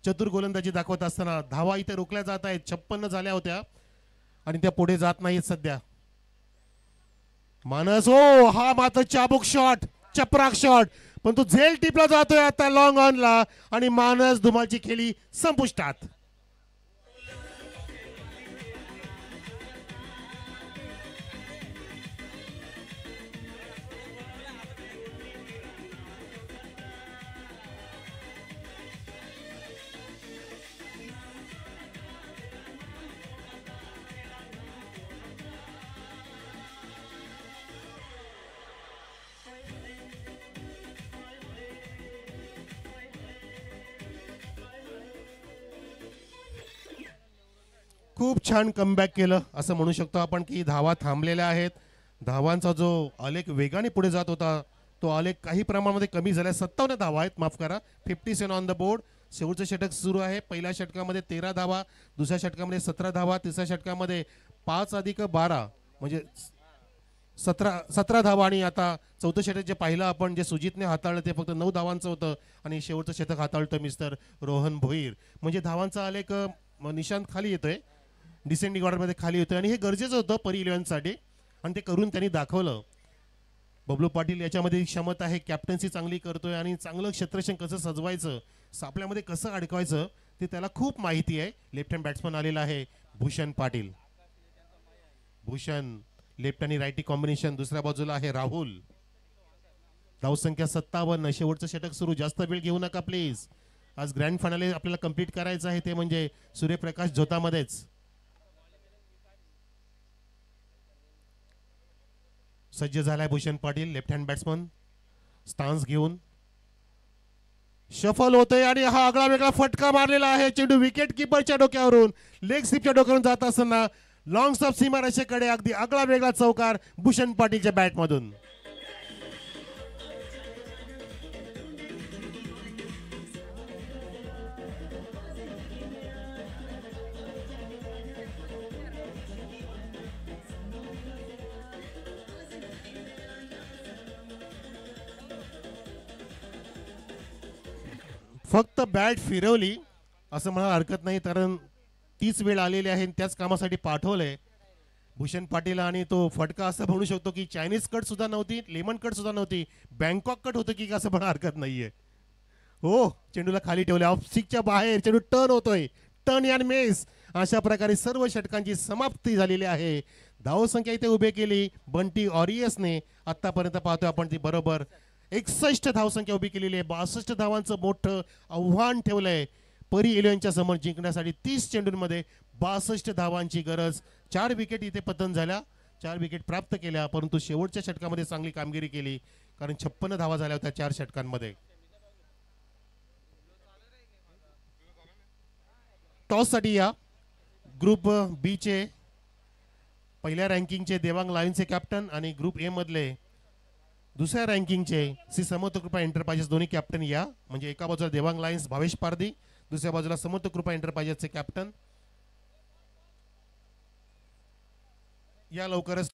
चतुर गोलंदाजी दाखवत असताना धावा इथे रोखल्या जात आहेत. 56 झाल्या होत्या आणि त्या पुढे जात नाहीत सध्या. मानस हो हा मात्र चाबुक शॉट, चपराक शॉट, पण तो झेल टिपला जातोय आता लॉंग ऑनला आणि मानस धुमालची खेळी संपुष्टात. खूप छान कमबॅक केलं असं म्हणू शकतो आपण की धावा थांबलेल्या आहेत. धावांचा जो आलेख वेगाने पुढे जात होता तो आलेख काही प्रमाणामध्ये कमी झाला. 57 धावा आहेत माफ करा. 57 ऑन द बोर्ड. शेवटचं षटक सुरू आहे. पहिल्या षटकामध्ये 13 धावा, दुसऱ्या षटकामध्ये 17 धावा, तिसऱ्या षटकामध्ये 5 अधिक 12 म्हणजे 17 धावा आणि आता चौथं षटक जे पाहिलं आपण जे सुजितने हाताळलं ते फक्त 9 धावांचं होतं आणि शेवटचं षटक हाताळतं मिस्टर रोहन भोईर. म्हणजे धावांचा आलेख निशांत खाली येतोय, डिसेंडिंग ऑर्डरमध्ये खाली येतोय आणि हे गरजेचं होतं परी 11साठी आणि ते करून त्यांनी दाखवलं. बबलू पाटील याच्यामध्ये क्षमता आहे, कॅप्टन्सी चांगली करतोय आणि चांगलं क्षेत्ररक्षण कसं सजवायचं, सापल्यामध्ये कसं अडकवायचं ते त्याला खूप माहिती आहे. लेफ्ट हँड बॅट्समन आलेला आहे भूषण पाटील. भूषण लेफ्ट आणि राईटी कॉम्बिनेशन. दुसऱ्या बाजूला आहे राहुल. धावसंख्या 57. शेवटचं षटक सुरू. जास्त वेळ घेऊ नका प्लीज. आज ग्रँड फायनल आपल्याला कंप्लीट करायचं आहे ते म्हणजे सूर्यप्रकाश झोतामध्येच. सज्ज झालाय Bhushan Patil left hand batsman. Stance घेऊन शफल होतोय आणि हा आगळा वेगळा फटका मारलेला आहे. चेंडू विकेट किपरच्या डोक्यावरून लेग स्लिपच्या डोक्यावरून जात असताना लॉंग स्टॉप सीमारेषेकडे अगदी आगळा वेगळा चौकार भूषण पाटीलच्या बॅटमधून. फक्त बॅट फिरवली असं म्हणायला हरकत नाही कारण तीच वेळ आलेली आहे त्याच कामासाठी पाठवलंय भूषण पाटील. आणि तो फटका असं म्हणू शकतो की चायनीज कट सुद्धा नव्हती, लेमन कट सुद्धा नव्हती, बँकॉक कट होतं की असं म्हणायला हरकत नाहीये. हो चेंडूला खाली ठेवले, ऑफ स्टिकच्या बाहेर चेंडू टर्न होतोय, टर्न यान मेस. अशा प्रकारे सर्व षटकांची समाप्ती झालेली आहे. धावसंख्या इथे उभे केली बंटी ऑरियसने. आतापर्यंत पाहतोय आपण ती बरोबर 61 धावसंख्या उभी केलेली आहे. 62 धावांचं मोठं आव्हान ठेवलंय परी 11च्या समोर जिंकण्यासाठी. 30 चेंडूंमध्ये 62 धावांची गरज. 4 विकेट इथे पतन झाल्या, 4 विकेट प्राप्त केल्या, परंतु शेवटच्या षटकामध्ये चांगली कामगिरी केली कारण 56 धावा झाल्या होत्या 4 षटकांमध्ये. टॉस साठी या ग्रुप बी चे पहिल्या रँकिंगचे देवांग लायन्सचे कॅप्टन आणि ग्रुप ए मधले दुसऱ्या रँकिंगचे श्री समर्थ कृपा एंटरप्राइजेस दोन्ही कॅप्टन या. म्हणजे एका बाजूला देवांग लायन्स भावेश पारदी, दुसऱ्या बाजूला समर्थ कृपा एंटरप्राइजेसचे कॅप्टन या लवकरच.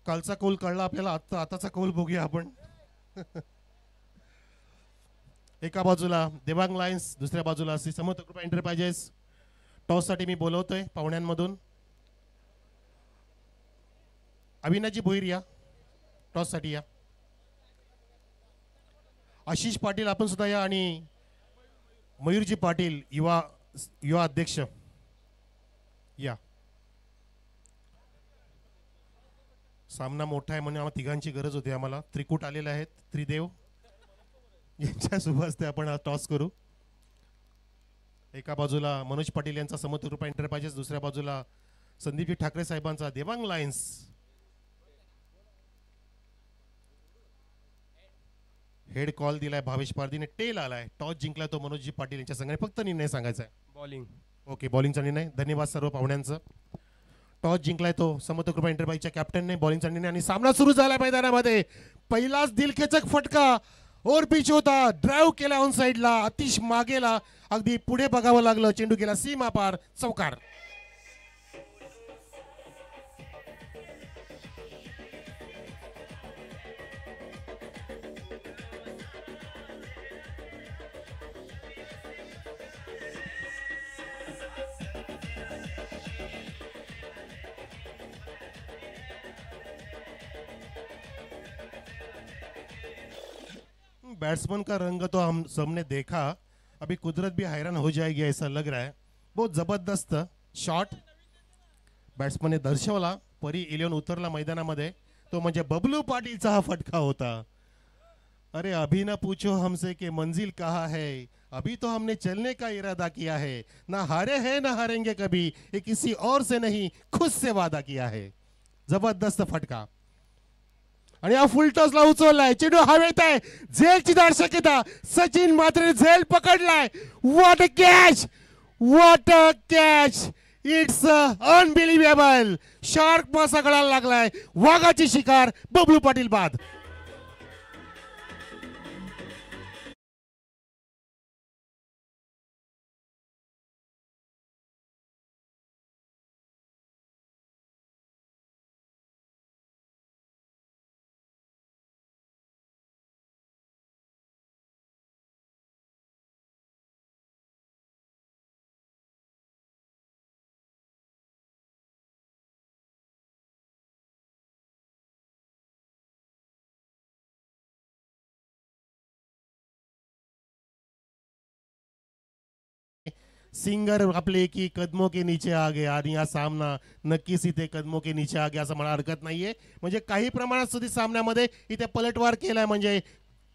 कालचा कौल कळला आपल्याला, आताचा कौल बघूया आपण. एका बाजूला देवांग लायन्स, दुसऱ्या बाजूला श्री समर्थ कृपा एंटरप्राइजेस. टॉस साठी मी बोलवतोय पाहुण्यांमधून अविनाजी भोईर या, टॉस साठी या. आशिष पाटील आपण सुद्धा या, आणि मयूरजी पाटील युवा युवा अध्यक्ष या. सामना मोठा आहे म्हणून आम्हाला तिघांची गरज होती. आम्हाला त्रिकूट आलेले आहेत, त्रिदेव यांच्या शुभ हस्ते आपण हा टॉस करू. एका बाजूला मनोज पाटील यांचा समर्थ कृपा एंटरप्राइजेस, दुसऱ्या बाजूला संदीपजी ठाकरे साहेबांचा देवांग लायन्स. हेड कॉल दिलाय भावेश पारदीने, टेल आलाय. टॉस जिंकलाय तो मनोजजी पाटील यांच्या संघाने. फक्त निर्णय सांगायचा आहे, बॉलिंग. ओके, बॉलिंगचा निर्णय. धन्यवाद सर्व पाहुण्यांचं. टॉस जिंकलाय तो समर्थ कृपा एंटरप्राइजच्या कॅप्टनने, बॉलिंगचा निर्णय. आणि सामना सुरू झाला मैदानामध्ये. पहिलाच दिलखेचक फटका ओर पिच होता, ड्राईव्ह केला ऑन साइडला, अतिश मागेला, अगदी पुढे बघावं लागलं. चेंडू गेला सीमा पार, चौकार. बैट्समैन का रंग तो हम सबने देखा, अभी कुदरत भी हैरान हो जाएगी ऐसा लग रहा है. बहुत जबरदस्त शॉट बॅट्समन ने दर्शवला. परी 11 उतरला मैदानामध्ये, तो म्हणजे बबलू पाटीलचा हा फटका होता. अरे अभी ना पूछो हमसे कि मंजिल कहाँ है, अभी तो हमने चलने का इरादा किया है, ना हारे हैं ना हारेंगे कभी, ये किसी और से नहीं खुद से वादा किया है. जबरदस्त फटका. आणि हा फुल टॉसला उचललाय, चेंडू हवेत आहे, झेलची दाट शक्यता. सचिन मात्र झेल पकडलाय. What a catch, what a catch, it's unbelievable. Shark मासा गळायला लागलाय, वाघाची शिकार. बबलू पाटील बाद. सिंगर आपले की कदमों के नीचे आ गया, आणि हा सामना नक्कीच इथे कदमों के नीचे आ गया असं मला हरकत नाहीये. म्हणजे काही प्रमाणात सुद्धा सामन्यामध्ये इथे पलटवार केलाय, म्हणजे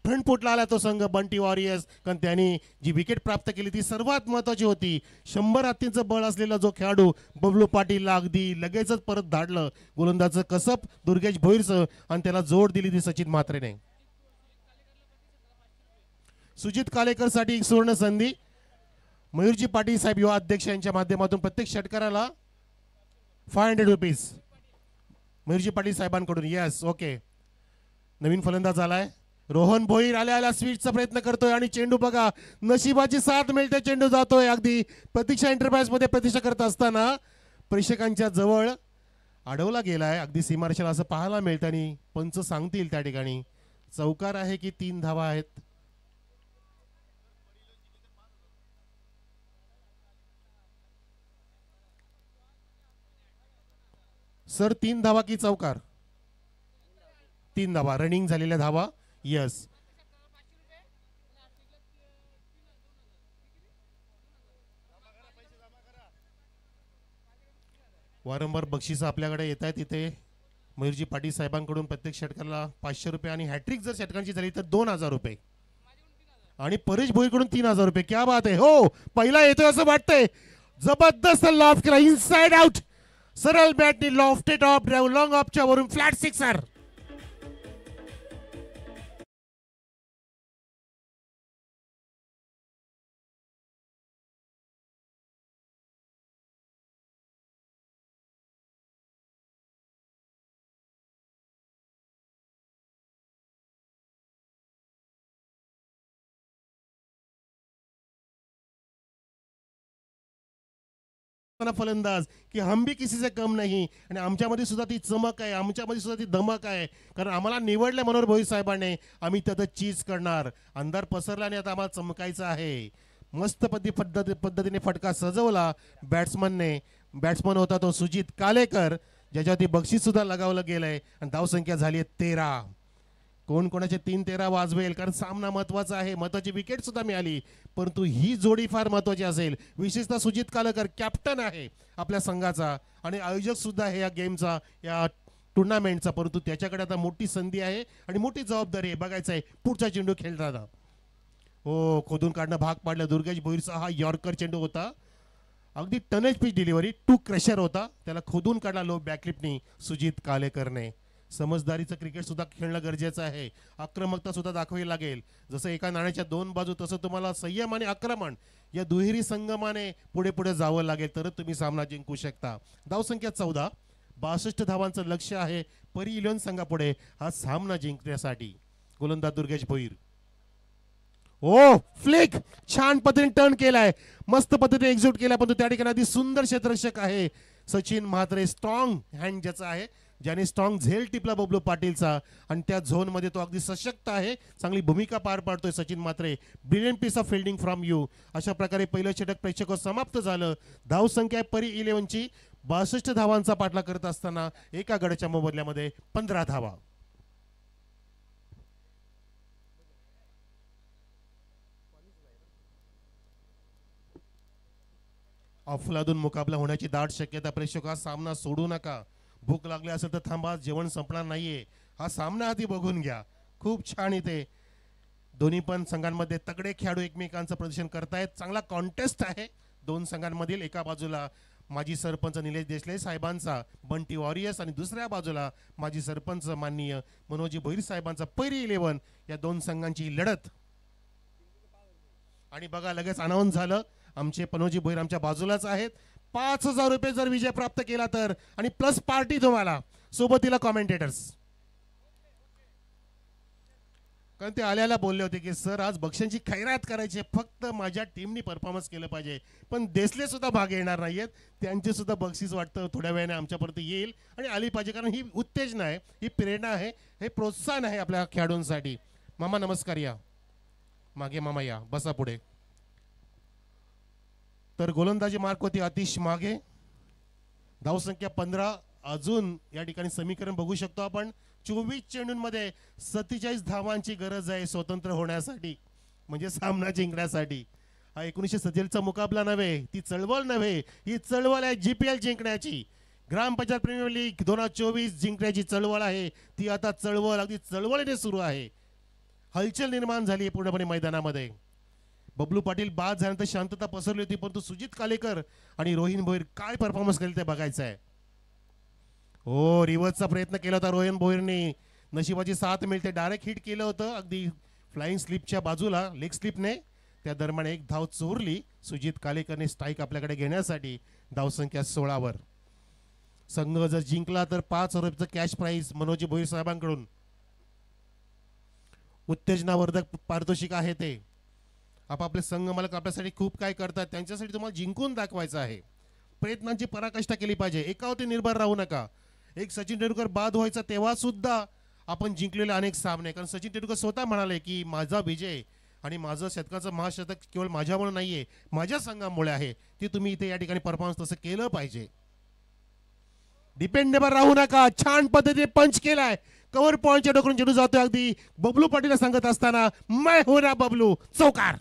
फ्रंट फुटला आला तो संघ बंटी वॉरियर्स. कारण त्यांनी जी विकेट प्राप्त केली ती सर्वात महत्वाची होती. 100 हत्तींचं बळ असलेला जो खेळाडू बबलू पाटीलला अगदी लगेचच परत धाडलं. गोलंदाजचं कसब दुर्गेश भोईरचं, आणि त्याला जोड दिली ती सचिन म्हात्रेने. सुजित कालेकर साठी एक सुवर्ण संधी. मयूरजी पाटील साहेब युवा अध्यक्ष यांच्या माध्यमातून प्रत्येक षटकाराला 500 रुपीज मयूरजी पाटील साहेबांकडून. Yes, okay. नवीन फलंदाज आलाय रोहन भोईर. आल्या स्वीटचा प्रयत्न करतोय, आणि चेंडू बघा, नशिबाची साथ मिळते, चेंडू जातोय. अगदी प्रतीक्षा एंटरप्राइज मध्ये प्रतीक्षा करत असताना प्रेक्षकांच्या जवळ अडवला गेलाय. अगदी सीमारेषेला असं पाहायला मिळतं, आणि पंच सांगतील त्या ठिकाणी चौकार आहे की 3 धावा आहेत. सर 3 धावा की चौकार? 3 धावा, रनिंग झालेल्या धावा. यस. वारंवार बक्षीस आपल्याकडे येत आहेत. इथे मयूरजी पाटील साहेबांकडून प्रत्येक षटकाला 500 रुपये, आणि हॅट्रिक जर षटकांची झाली तर 2000 रुपये, आणि परेश भोईकडून 3000 रुपये. क्या बात आहे. हो, पहिला येतोय असं वाटतंय. जबरदस्त लॉफ्ट केला, इनसाइड आउट. सरळ बॅटनी लॉफ्टेड ऑफ ड्राइव्ह, लॉंग ऑफच्या वरून फ्लॅट सिक्सर. फलंदाज की हम भी किसी से कम नाही आणि आमच्यामध्ये सुद्धा ती चमक आहे, आमच्यामध्ये सुद्धा ती धमक आहे. कारण आम्हाला निवडले मनोहर भोईर साहेबांनी, आम्ही त्याचं चीज करणार. अंधार पसरला आणि आता आम्हाला चमकायचं आहे. मस्त पद्धतीने फटका सजवला बॅट्समनने. बॅट्समन होता तो सुजित कालेकर, ज्याच्यावरती बक्षीस सुद्धा लगावलं गेलंय आणि धावसंख्या झाली आहे 13. कोण कोणाचे 3-13 वाजवेल, कारण सामना महत्वाचा आहे. महत्वाची विकेट सुद्धा मिळाली, परंतु ही जोडी फार महत्वाची असेल. विशेषतः सुजित कालेकर कॅप्टन आहे आपल्या संघाचा आणि आयोजक सुद्धा आहे या गेमचा, या टुर्नामेंटचा. परंतु त्याच्याकडे आता मोठी संधी आहे आणि मोठी जबाबदारी आहे. बघायचं आहे पुढचा चेंडू खेळताना. हो, खोदून काढणं भाग पाडलं. दुर्गेश भोईरचा हा यॉर्कर चेंडू होता. अगदी टनेज पिच डिलिव्हरी, टू क्रशर होता. त्याला खोदून काढला लो बॅकलिपनी सुजित कालेकरने. समजदारीचं क्रिकेट सुद्धा खेळणं गरजेचं आहे. आक्रमकता सुद्धा दाखवावी लागेल. जसं एका नाण्याच्या दोन बाजू, तसं तुम्हाला संयम आणि आक्रमण या दुहेरी संगमाने पुढे पुढे जावं लागेल, तरच तुम्ही सामना जिंकू शकता. धावसंख्या 14, 62 धावांचं लक्ष आहे परी इलेव्हन संघापुढे हा सामना जिंकण्यासाठी. गोलंदाज दुर्गेश भोईर. ओ फ्लिक, छान पद्धतीने टर्न केलाय, मस्त पद्धतीने एक्झिक्यूट केलाय. पण त्या ठिकाणी अगदी सुंदर क्षेत्ररक्षक आहे सचिन म्हात्रे. स्ट्रॉंग हँड ज्याचा आहे, ज्याने स्ट्रॉंग झेल टिपला बबलू पाटीलचा आणि त्या झोन मध्ये तो अगदी सशक्त आहे. चांगली भूमिका पार पाडतोय Sachin Mhatre. Brilliant piece of fielding from you. अशा प्रकारे पहिलं षटक प्रेक्षक समाप्त झालं. धावसंख्या परी इलेव्हनची 62 धावांचा पाठला करत असताना एका गडाच्या मोबदल्यामध्ये 15 धावा. अफलातून मुकाबला होण्याची दाट शक्यता. प्रेक्षक हा सामना सोडू नका. भूक लागली असेल तर थांबा, जेवण संपणार नाहीये. हा सामना आधी बघून घ्या. खूप छान इथे दोन्ही पण संघांमध्ये तगडे खेळाडू एकमेकांचं प्रदर्शन करतायत. चांगला कॉन्टेस्ट आहे दोन संघांमधील. एका बाजूला माजी सरपंच निलेश देशले साहेबांचा बंटी वॉरियर्स आणि दुसऱ्या बाजूला माजी सरपंच माननीय मनोजी भोईर साहेबांचा परी इलेव्हन. या दोन संघांची लढत. आणि बघा लगेच अनाऊन्स झालं, आमचे पनोजी भोईर आमच्या बाजूलाच आहेत. 5,000 रुपये जर विजय प्राप्त केला तर, आणि प्लस पार्टी तुम्हाला सोबतीला कॉमेंटेटर्स. कारण ते आल्याला बोलले होते की सर आज बक्षांची खैरात करायची, फक्त माझ्या टीमनी परफॉर्मन्स केलं पाहिजे. पण देसले सुद्धा भाग येणार नाहीयेत, त्यांचे सुद्धा बक्षीस वाटतं थोड्या वेळाने आमच्यापर्यंत येईल आणि आली पाहिजे. कारण ही उत्तेजना आहे, ही प्रेरणा आहे, हे प्रोत्साहन आहे आपल्या खेळाडूंसाठी. मामा नमस्कार, या मागे. मामा या, बसा पुढे. तर गोलंदाजी मार्क होती अतिश मागे. धावसंख्या 15. अजून या ठिकाणी समीकरण बघू शकतो आपण. 24 चेंडूंमध्ये 47 धावांची गरज आहे स्वतंत्र होण्यासाठी, म्हणजे सामना जिंकण्यासाठी. हा 1947चा मुकाबला नव्हे, ती चळवळ नव्हे, ही चळवळ आहे GPL जिंकण्याची. ग्रामपंचायत प्रीमियर लीग 2024 जिंकण्याची चळवळ आहे. ती आता चळवळ अगदी चळवळीने सुरू आहे. हलचल निर्माण झाली आहे पूर्णपणे मैदानामध्ये. बबलू पाटील बाद झाल्यानंतर शांतता पसरली होती, परंतु सुजित कालेकर आणि रोहिन भोईर काय परफॉर्मन्स करेल ते बघायचं आहे. हो, रिव्हर्सचा प्रयत्न केला होता रोहिन भोईरने. नशिबाची साथ मिळते, डायरेक्ट हिट केलं होतं अगदी फ्लाइंग स्लिपच्या बाजूला, लेग स्लिपने. त्या दरम्यान एक धाव चोरली सुजित कालेकरने स्ट्राईक आपल्याकडे घेण्यासाठी. धावसंख्या 16 संघ जर जिंकला तर 5,000 रुपयाचं कॅश प्राइज मनोजी भोईर साहेबांकडून. उत्तेजनावर्धक पारितोषिक आहे ते. आपापले संघ मालक आपल्यासाठी खूप काय करतात, त्यांच्यासाठी तुम्हाला जिंकून दाखवायचं आहे. प्रयत्नांची पराकाष्ठा केली पाहिजे, एकावरती निर्भर राहू नका. एक सचिन तेंडुलकर बाद व्हायचा तेव्हा सुद्धा आपण जिंकलेले अनेक सामने. कारण सचिन तेंडुलकर स्वतः म्हणाले की माझा विजय आणि माझं शतकाचं महाशतक केवळ माझ्यामुळे नाहीये, माझ्या संघामुळे आहे. ते तुम्ही इथे या ठिकाणी परफॉर्मन्स तसं केलं पाहिजे. डिपेंडेबल राहू नका. छान पद्धतीने पंच केलाय, कव्हर पॉईंटच्या डोकरून चेंडू जातोय. अगदी बबलू पाटील सांगत असताना मै हो ना बबलू, चौकार.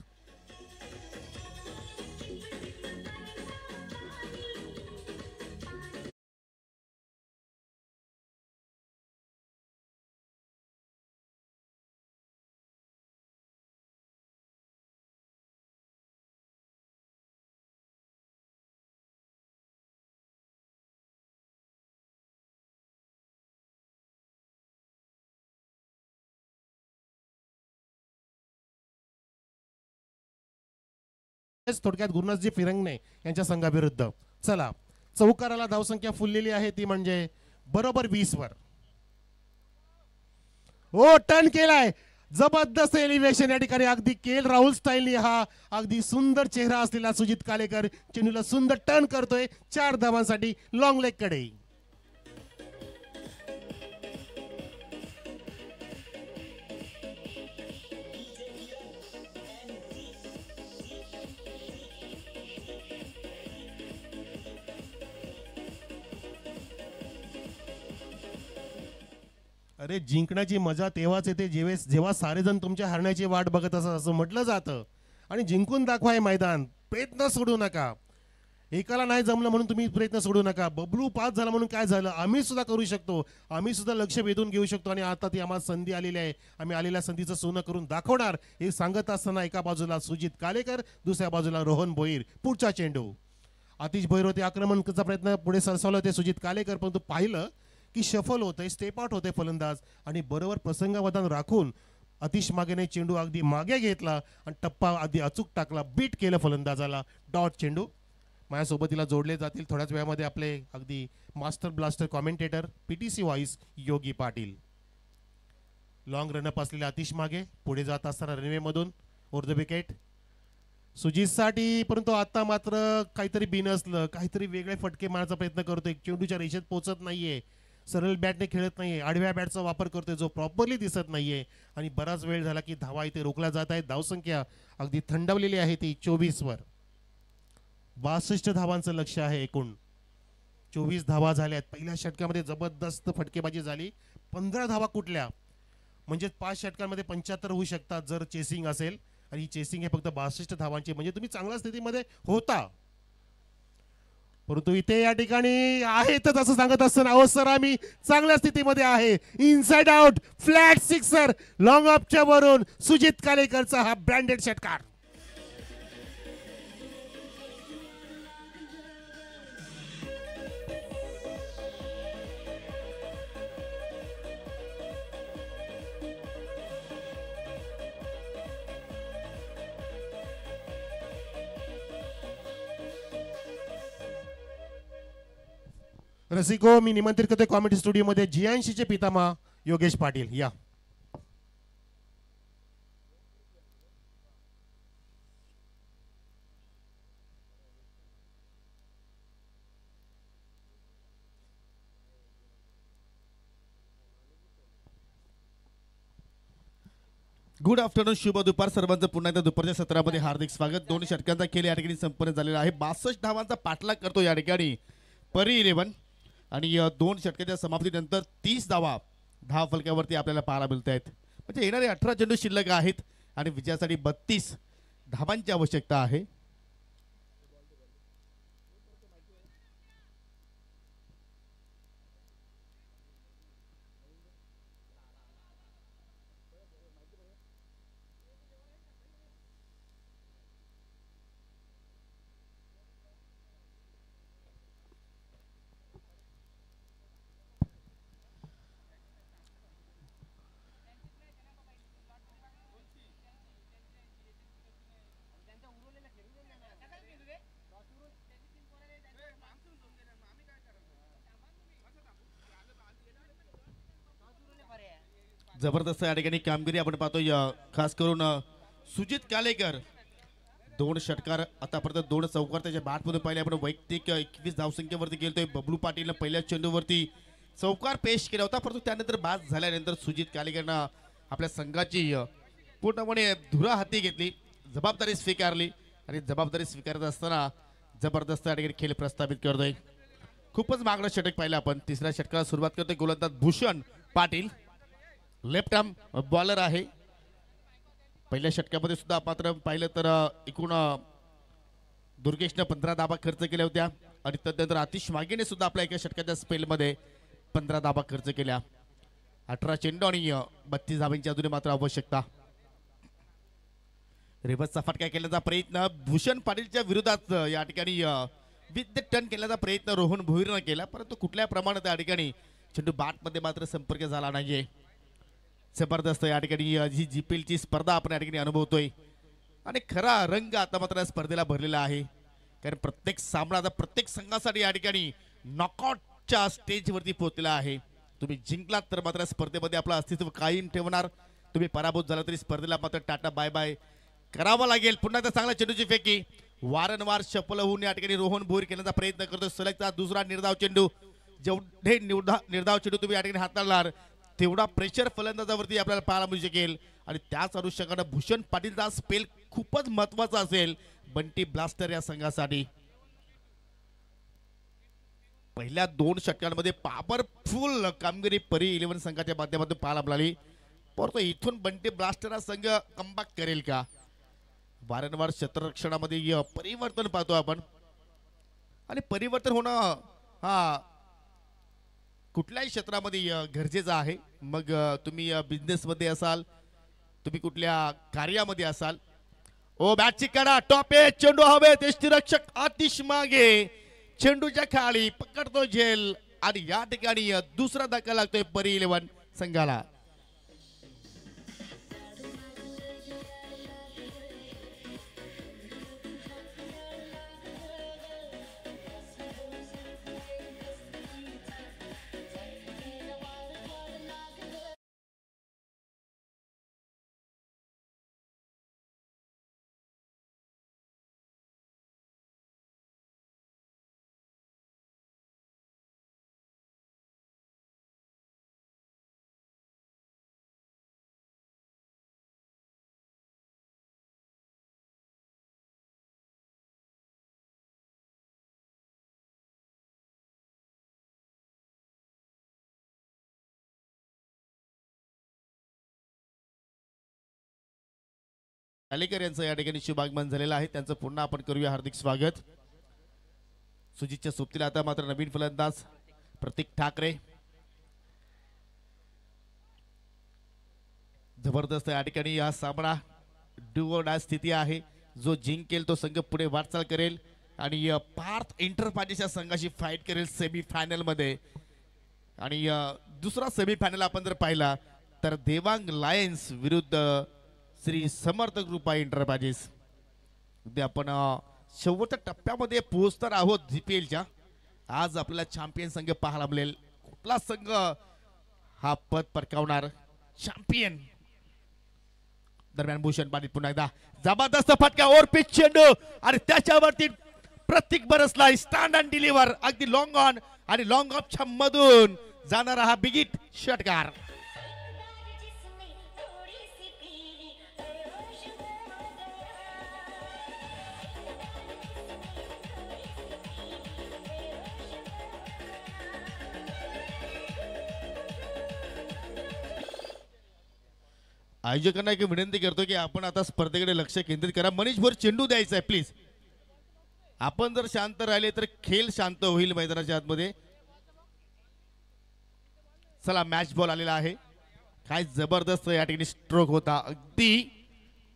थोडक्यात गुरुनाथजी फिरंगणे यांच्या संघाविरुद्ध. चला, चौकाराला धावसंख्या फुललेली आहे, ती म्हणजे बरोबर 20 वर. हो, टर्न केलाय, जबरदस्त एलिव्हेशन या ठिकाणी अगदी केएल राहुल स्टाईलनी हा अगदी सुंदर चेहरा असलेला सुजित कालेकर चेंडूला सुंदर टर्न करतोय 4 धावांसाठी लॉंग लेग कडे. अरे जिंकण्याची मजा तेव्हाच येते जेव्हा सारेजण तुमच्या हरण्याची वाट बघत असतात असं म्हटलं जातं. आणि जिंकून दाखवा हे मैदान. प्रयत्न सोडू नका. एकाला नाही जमलं म्हणून तुम्ही प्रयत्न सोडू नका. बबलू पास झाला म्हणून काय झालं, आम्ही सुद्धा करू शकतो. आम्ही सुद्धा लक्ष वेधून घेऊ शकतो. आणि आता ती आम्हाला संधी आलेली आहे. आम्ही आलेल्या संधीचं सोनं करून दाखवणार हे सांगत असताना एका बाजूला सुजित कालेकर, दुसऱ्या बाजूला रोहन भोईर. पुढचा चेंडू आतिश भोईर होते. आक्रमणाचा प्रयत्न पुढे सरसावलं होते सुजित कालेकर, परंतु पाहिलं की शफल होतंय, स्टेप आउट होते फलंदाज. आणि बरोबर प्रसंगावधान राखून अतिश मागेने चेंडू अगदी मागे घेतला आणि टप्पा अगदी अचूक टाकला. बीट केलं फलंदाजाला. डॉट चेंडू. माझ्यासोबतीला जोडले जातील थोड्याच वेळामध्ये आपले अगदी master blaster commentator PTC voice Yogi Patil. Long run up असलेले अतिश मागे पुढे जात असताना रनवेमधून ओव्हर द विकेट सुजितसाठी. परंतु आता मात्र काहीतरी बिनसलं, काहीतरी वेगळे फटके मारण्याचा प्रयत्न करतोय. चेंडूच्या रेषेत पोहोचत नाहीये. सरळ बॅटने खेळत नाहीये. आडव्या बॅटचा वापर करतोय जो प्रॉपरली दिसत नाहीये. आणि बराच वेळ झाला की धावा इथे रोखल्या जात आहेत. धावसंख्या अगदी थंडावलेली आहे ती 24 वर. 62 धावांचं लक्ष आहे एकूण. 24 धावा झाल्यात. पहिल्या षटकामध्ये जबरदस्त फटकेबाजी झाली. 15 धावा कुठल्या म्हणजे 5 षटकांमध्ये 75 होऊ शकतात जर चेसिंग असेल. आणि चेसिंग हे फक्त 62 धावांची म्हणजे तुम्ही चांगल्या स्थितीमध्ये होता. परंतु इथे या ठिकाणी आहेतच असं सांगत असताना अहो सर आम्ही चांगल्या स्थितीमध्ये आहे. Inside out flat sixer long ऑफच्या वरून सुजित कालेकरचा हा ब्रँडेड षटकार. रसिको मी निमंत्रित करतोय कॉमेडी स्टुडिओमध्ये जियांशीचे पितामह योगेश पाटील या. गुड आफ्टरनून, शुभ दुपार सर्वांचं. पुन्हा एकदा दुपारच्या सत्रामध्ये हार्दिक स्वागत. 2 षटकांचा खेळ या ठिकाणी संपन्न झालेला आहे. 62 धावांचा पाठलाग करतो या ठिकाणी परी 11. आणि 2 षटकाच्या समाप्तीनंतर 30 धावा धाव फलकावरती आपल्याला पाहायला मिळत आहेत. म्हणजे येणारे 18 चेंडू शिल्लक आहेत आणि विजयासाठी 32 धावांची आवश्यकता आहे. जबरदस्त या ठिकाणी कामगिरी आपण पाहतोय. खास करून सुजित कालेकर 2 षटकार आतापर्यंत 2 चौकार त्याच्या बॅटमधून पाहिले आपण. वैयक्तिक 21 धावसंख्येवरती गेलतोय. बबलू पाटीलनं पहिल्या चेंडूवरती चौकार पेश केला होता, परंतु त्यानंतर बाद झाल्यानंतर सुजित कालेकरनं आपल्या संघाची पूर्णपणे धुरा हाती घेतली, जबाबदारी स्वीकारली. आणि जबाबदारी स्वीकारत असताना जबरदस्त या ठिकाणी खेळ प्रस्थापित करतोय. खूपच मागणं षटक पाहिलं आपण. तिसऱ्या षटकाला सुरुवात करतोय गोलंदाज Bhushan Patil. Left arm bowler आहे. पहिल्या षटकामध्ये सुद्धा मात्र पाहिलं तर एकूण दुर्गेशनं 15 धावा खर्च केल्या होत्या. आणि त्यानंतर आतिश मागेने सुद्धा आपल्या एका षटकाच्या स्पेलमध्ये 15 धावा खर्च केल्या. 18 चेंडू आणि 32 धावांची अजून मात्र आवश्यकता. रिव्हर्सचा फटका केल्याचा प्रयत्न भूषण पाटीलच्या विरोधात या ठिकाणी विथ टर्न केल्याचा प्रयत्न रोहन भोईरनं केला, परंतु कुठल्या प्रमाणात या ठिकाणी चेंडू बॅटमध्ये मात्र संपर्क झाला नाहीये. जबरदस्त या ठिकाणी जी जीपीएलची स्पर्धा आपण या ठिकाणी अनुभवतोय आणि खरा रंग आता मात्र स्पर्धेला भरलेला आहे. कारण प्रत्येक सामना आता प्रत्येक संघासाठी या ठिकाणी नॉकआउटच्या स्टेजवरती पोहोचलेला आहे. तुम्ही जिंकलात तर मात्र स्पर्धेमध्ये आपलं अस्तित्व कायम ठेवणार. तुम्ही पराभूत झाला तरी स्पर्धेला मात्र टाटा बाय बाय करावा लागेल. पुन्हा एकदा चांगला चेंडूची फेकी वारंवार सफल होऊन या ठिकाणी रोहन भोईर खेळण्याचा प्रयत्न करतो. सलगचा दुसरा निर्धाव चेंडू. जेवढे निर्धाव चेंडू तुम्ही या ठिकाणी हाताळणार तेवढा प्रेशर फलंदाजावरती आपल्याला पाहायला मिळू शकेल. आणि त्याच अनुषंगाने भूषण पाटीलचा स्पेल खूपच महत्वाचा असेल बंटी ब्लास्टर या संघासाठी. पहिल्या 2 षटकांमध्ये पॉवरफुल कामगिरी परी 11 संघाच्या माध्यमातून पाहायला मिळाली. परंतु इथून बंटी ब्लास्टर हा संघ कमबॅक करेल का? वारंवार क्षेत्ररक्षणामध्ये परिवर्तन पाहतो आपण आणि परिवर्तन होणं हा कुठल्याही क्षेत्रामध्ये गरजेचं आहे. मग तुम्ही बिझनेसमध्ये असाल, तुम्ही कुठल्या कार्यामध्ये असाल. ओ बॅटची कडा टॉप आहे, चेंडू हवेत, यष्टीरक्षक आतिश मागे चेंडूच्या खाली पकडतो झेल आणि या ठिकाणी दुसरा धक्का लागतोय परी 11 संघाला. कालेकर यांचं या ठिकाणी शुभागमन झालेलं आहे. त्यांचं पुन्हा आपण करूया हार्दिक स्वागत. सुजितच्या सोबतीला आता मात्र नवीन फलंदाज प्रतीक ठाकरे. जबरदस्त या ठिकाणी हा सामना डू ऑर डाय स्थिती आहे. जो जिंकेल तो संघ पुढे वाटचाल करेल आणि पार्थ एंटरप्राइजेसच्या संघाशी फाईट करेल सेमी फायनल मध्ये. आणि दुसरा सेमी फायनल आपण जर पाहिला तर देवांग लायन्स विरुद्ध श्री समर्थ कृपा एंटरप्राइजेस. उद्या आपण शेवटच्या टप्प्यामध्ये पोहोचणार आहोत जीपीएलच्या. आज आपल्याला चॅम्पियन संघ पाहायला मिळेल. कुठला संघ हा पद पटकावणार चॅम्पियन. दरम्यान भूषण पाटील पुन्हा एकदा जबरदस्त फटका ओव्हर पिच चेंडू आणि त्याच्यावरती प्रतीक बरसला स्टँड अँड डिलिव्हर अगदी लॉंग ऑन आणि लॉंग ऑफच्या मधून जाणारा हा बिगिट षटकार. आयोजकांना एक विनंती करतो की आपण आता स्पर्धेकडे लक्ष केंद्रित करा. मनीष भोर चेंडू द्यायचा आहे प्लीज. आपण जर शांत राहिले तर खेळ शांत होईल मैदानाच्या आतमध्ये. चला मॅच बॉल आलेला आहे. काय जबरदस्त या ठिकाणी स्ट्रोक होता अगदी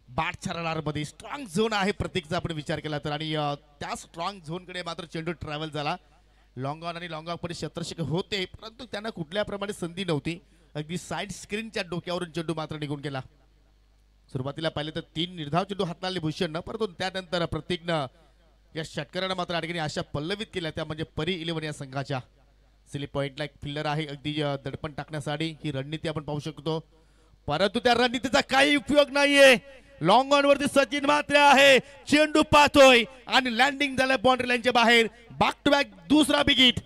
बाटच्या रडार मध्ये. स्ट्रॉंग झोन आहे प्रत्येकचा आपण विचार केला तर आणि त्या स्ट्रॉंग झोन कडे मात्र चेंडू ट्रॅव्हल झाला. लॉंग ऑन आणि लॉंग ऑफ मध्ये क्षेत्ररक्षक होते परंतु त्यांना कुठल्या प्रमाणे संधी नव्हती. अगदी साइड स्क्रीनच्या डोक्यावरून चेंडू मात्र निघून गेला. सुरुवातीला पाहिले तर 3 निर्धाव चेंडू हाताळले भूषणनं परंतु त्यानंतर प्रत्येकनं या षटकारानं मात्र ठिकाणी आशा पल्लवित केल्या. त्या म्हणजे परी 11 या संघाच्या. स्लिप पॉइंटला एक फिल्डर आहे अगदी दडपण टाकण्यासाठी. ही रणनीती आपण पाहू शकतो परंतु त्या रणनीतीचा काही उपयोग नाहीये. लॉंग ऑन वरती सचिन मात्र आहे. चेंडू पाहतोय आणि लँडिंग झालं बाउंड्री लाईनच्या बाहेर. बॅक टू बॅक दुसरा बिगिट.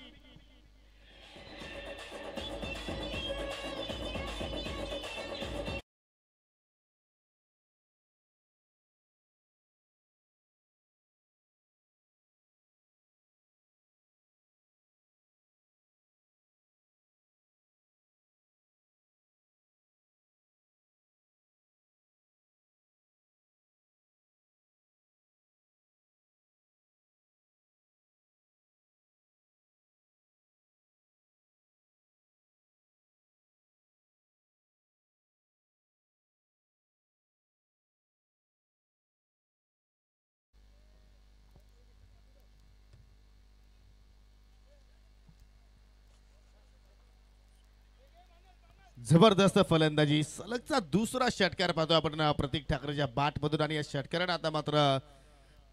जबरदस्त फलंदाजी. सलगचा दुसरा षटकार पाहतो आपण प्रतीक ठाकरेच्या बाट मधून आणि या षटकाराने आता मात्र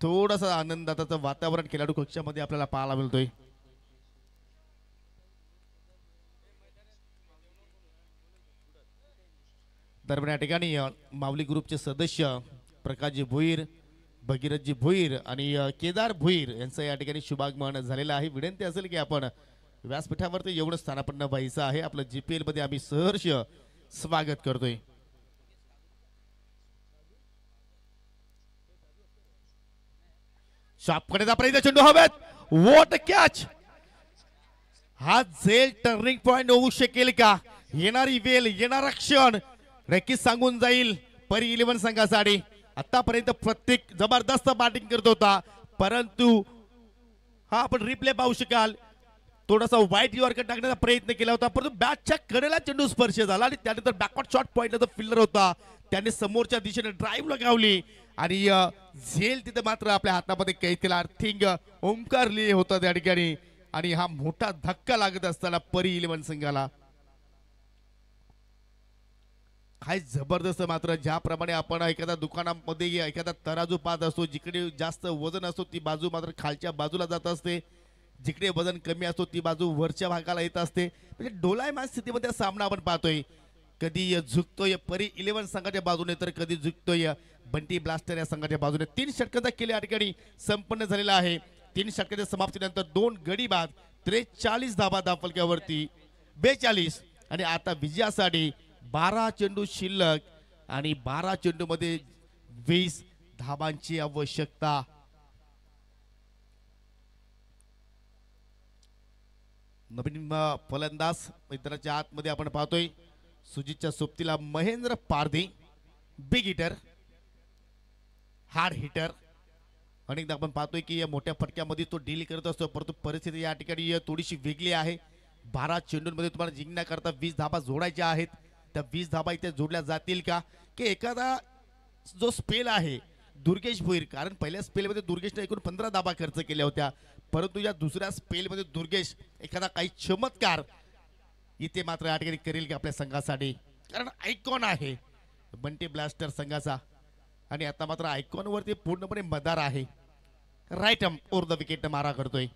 थोडासा आनंदाचं वातावरण खेळाडू कक्षामध्ये आपल्याला पाहायला मिळतोय. दरम्यान या ठिकाणी माऊली ग्रुपचे सदस्य प्रकाशजी भोईर, भगीरथजी भोईर आणि केदार भोईर यांचं या ठिकाणी शुभागमन झालेलं आहे. विनंती असेल की आपण व्यासपीठावरती येऊन स्थानापन्न व्हायचं आहे. आपलं जीपीएल मध्ये आम्ही सहर्ष स्वागत करतोय. शॉपकडे प्रयत्न, चेंडू हवेत, वॉट कॅच. हा झेल टर्निंग पॉइंट होऊ शकेल का? येणारी वेळ, येणारा क्षण नक्कीच सांगून जाईल परी 11 संघासाठी. आतापर्यंत प्रत्येक जबरदस्त बॅटिंग करत होता, परंतु हा आपण रिप्ले पाहू शकाल. थोडासा वाईट यॉर्कर टाकण्याचा प्रयत्न केला होता, परंतु बॅटच्या कडेला चेंडू स्पर्श झाला आणि त्यानंतर बॅकवर्ड शॉट पॉइंटला जो फिल्डर होता त्याने समोरच्या दिशेने ड्राईव्ह लगावली आणि झेल तिथे मात्र आपल्या हातामध्ये कैद केला. अर्थिंग ओंकार लिहे होता त्या ठिकाणी आणि हा मोठा धक्का लागत असताना परी 11 संघाला. काय जबरदस्त. मात्र ज्याप्रमाणे आपण एखाद्या दुकानामध्ये एखादा तराजू पाहत असतो, जिकडे जास्त वजन असतो ती बाजू मात्र खालच्या बाजूला जात असते, जिकडे वजन कमी असतो ती बाजू वरच्या भागाला येत असते. म्हणजे डोलायमान स्थितीमध्ये सामना आपण पाहतोय. कधी झुकतोय परी 11 संघाच्या बाजूने तर कधी झुकतोय बंटी ब्लास्टर या संघाच्या बाजूने. 3 षटकांचा खेळ या ठिकाणी संपन्न झालेला आहे. 3 षटकाच्या समाप्तीनंतर 2 गडी बाद, 43 धाबा धावफलक्यावरती 42 आणि आता विजयासाठी 12 चेंडू शिल्लक आणि 12 चेंडू मध्ये 20 धाबांची आवश्यकता. नवीन फलंदाज मैदानाच्या आतमध्ये आपण पाहतोय. सुजितच्या सोबतीला महेंद्र पारधी, बिग हिटर, हार्ड हिटर. अनेकदा आपण पाहतोय की या मोठ्या फटक्यामध्ये तो डील करत असतो, परंतु परिस्थिती या ठिकाणी थोडीशी वेगळी आहे. 12 चेंडूंमध्ये तुम्हाला जिंकण्याकरता 20 धाबा जोडायच्या आहेत. त्या 20 धाबा इथे जोडल्या जातील का? की एखादा जो स्पेल आहे दुर्गेश भोईर, कारण पहिल्या स्पेलमध्ये दुर्गेशने एकूण 15 धाबा खर्च केल्या होत्या, परंतु या दुसऱ्या स्पेलमध्ये दुर्गेश एखादा काही चमत्कार इथे मात्र या ठिकाणी करेल की आपल्या संघासाठी, कारण आयकॉन आहे बंटी ब्लास्टर संघाचा आणि आता मात्र आयकॉन वरती पूर्णपणे मदार आहे. राईट ओर द विकेट मारा करतोय.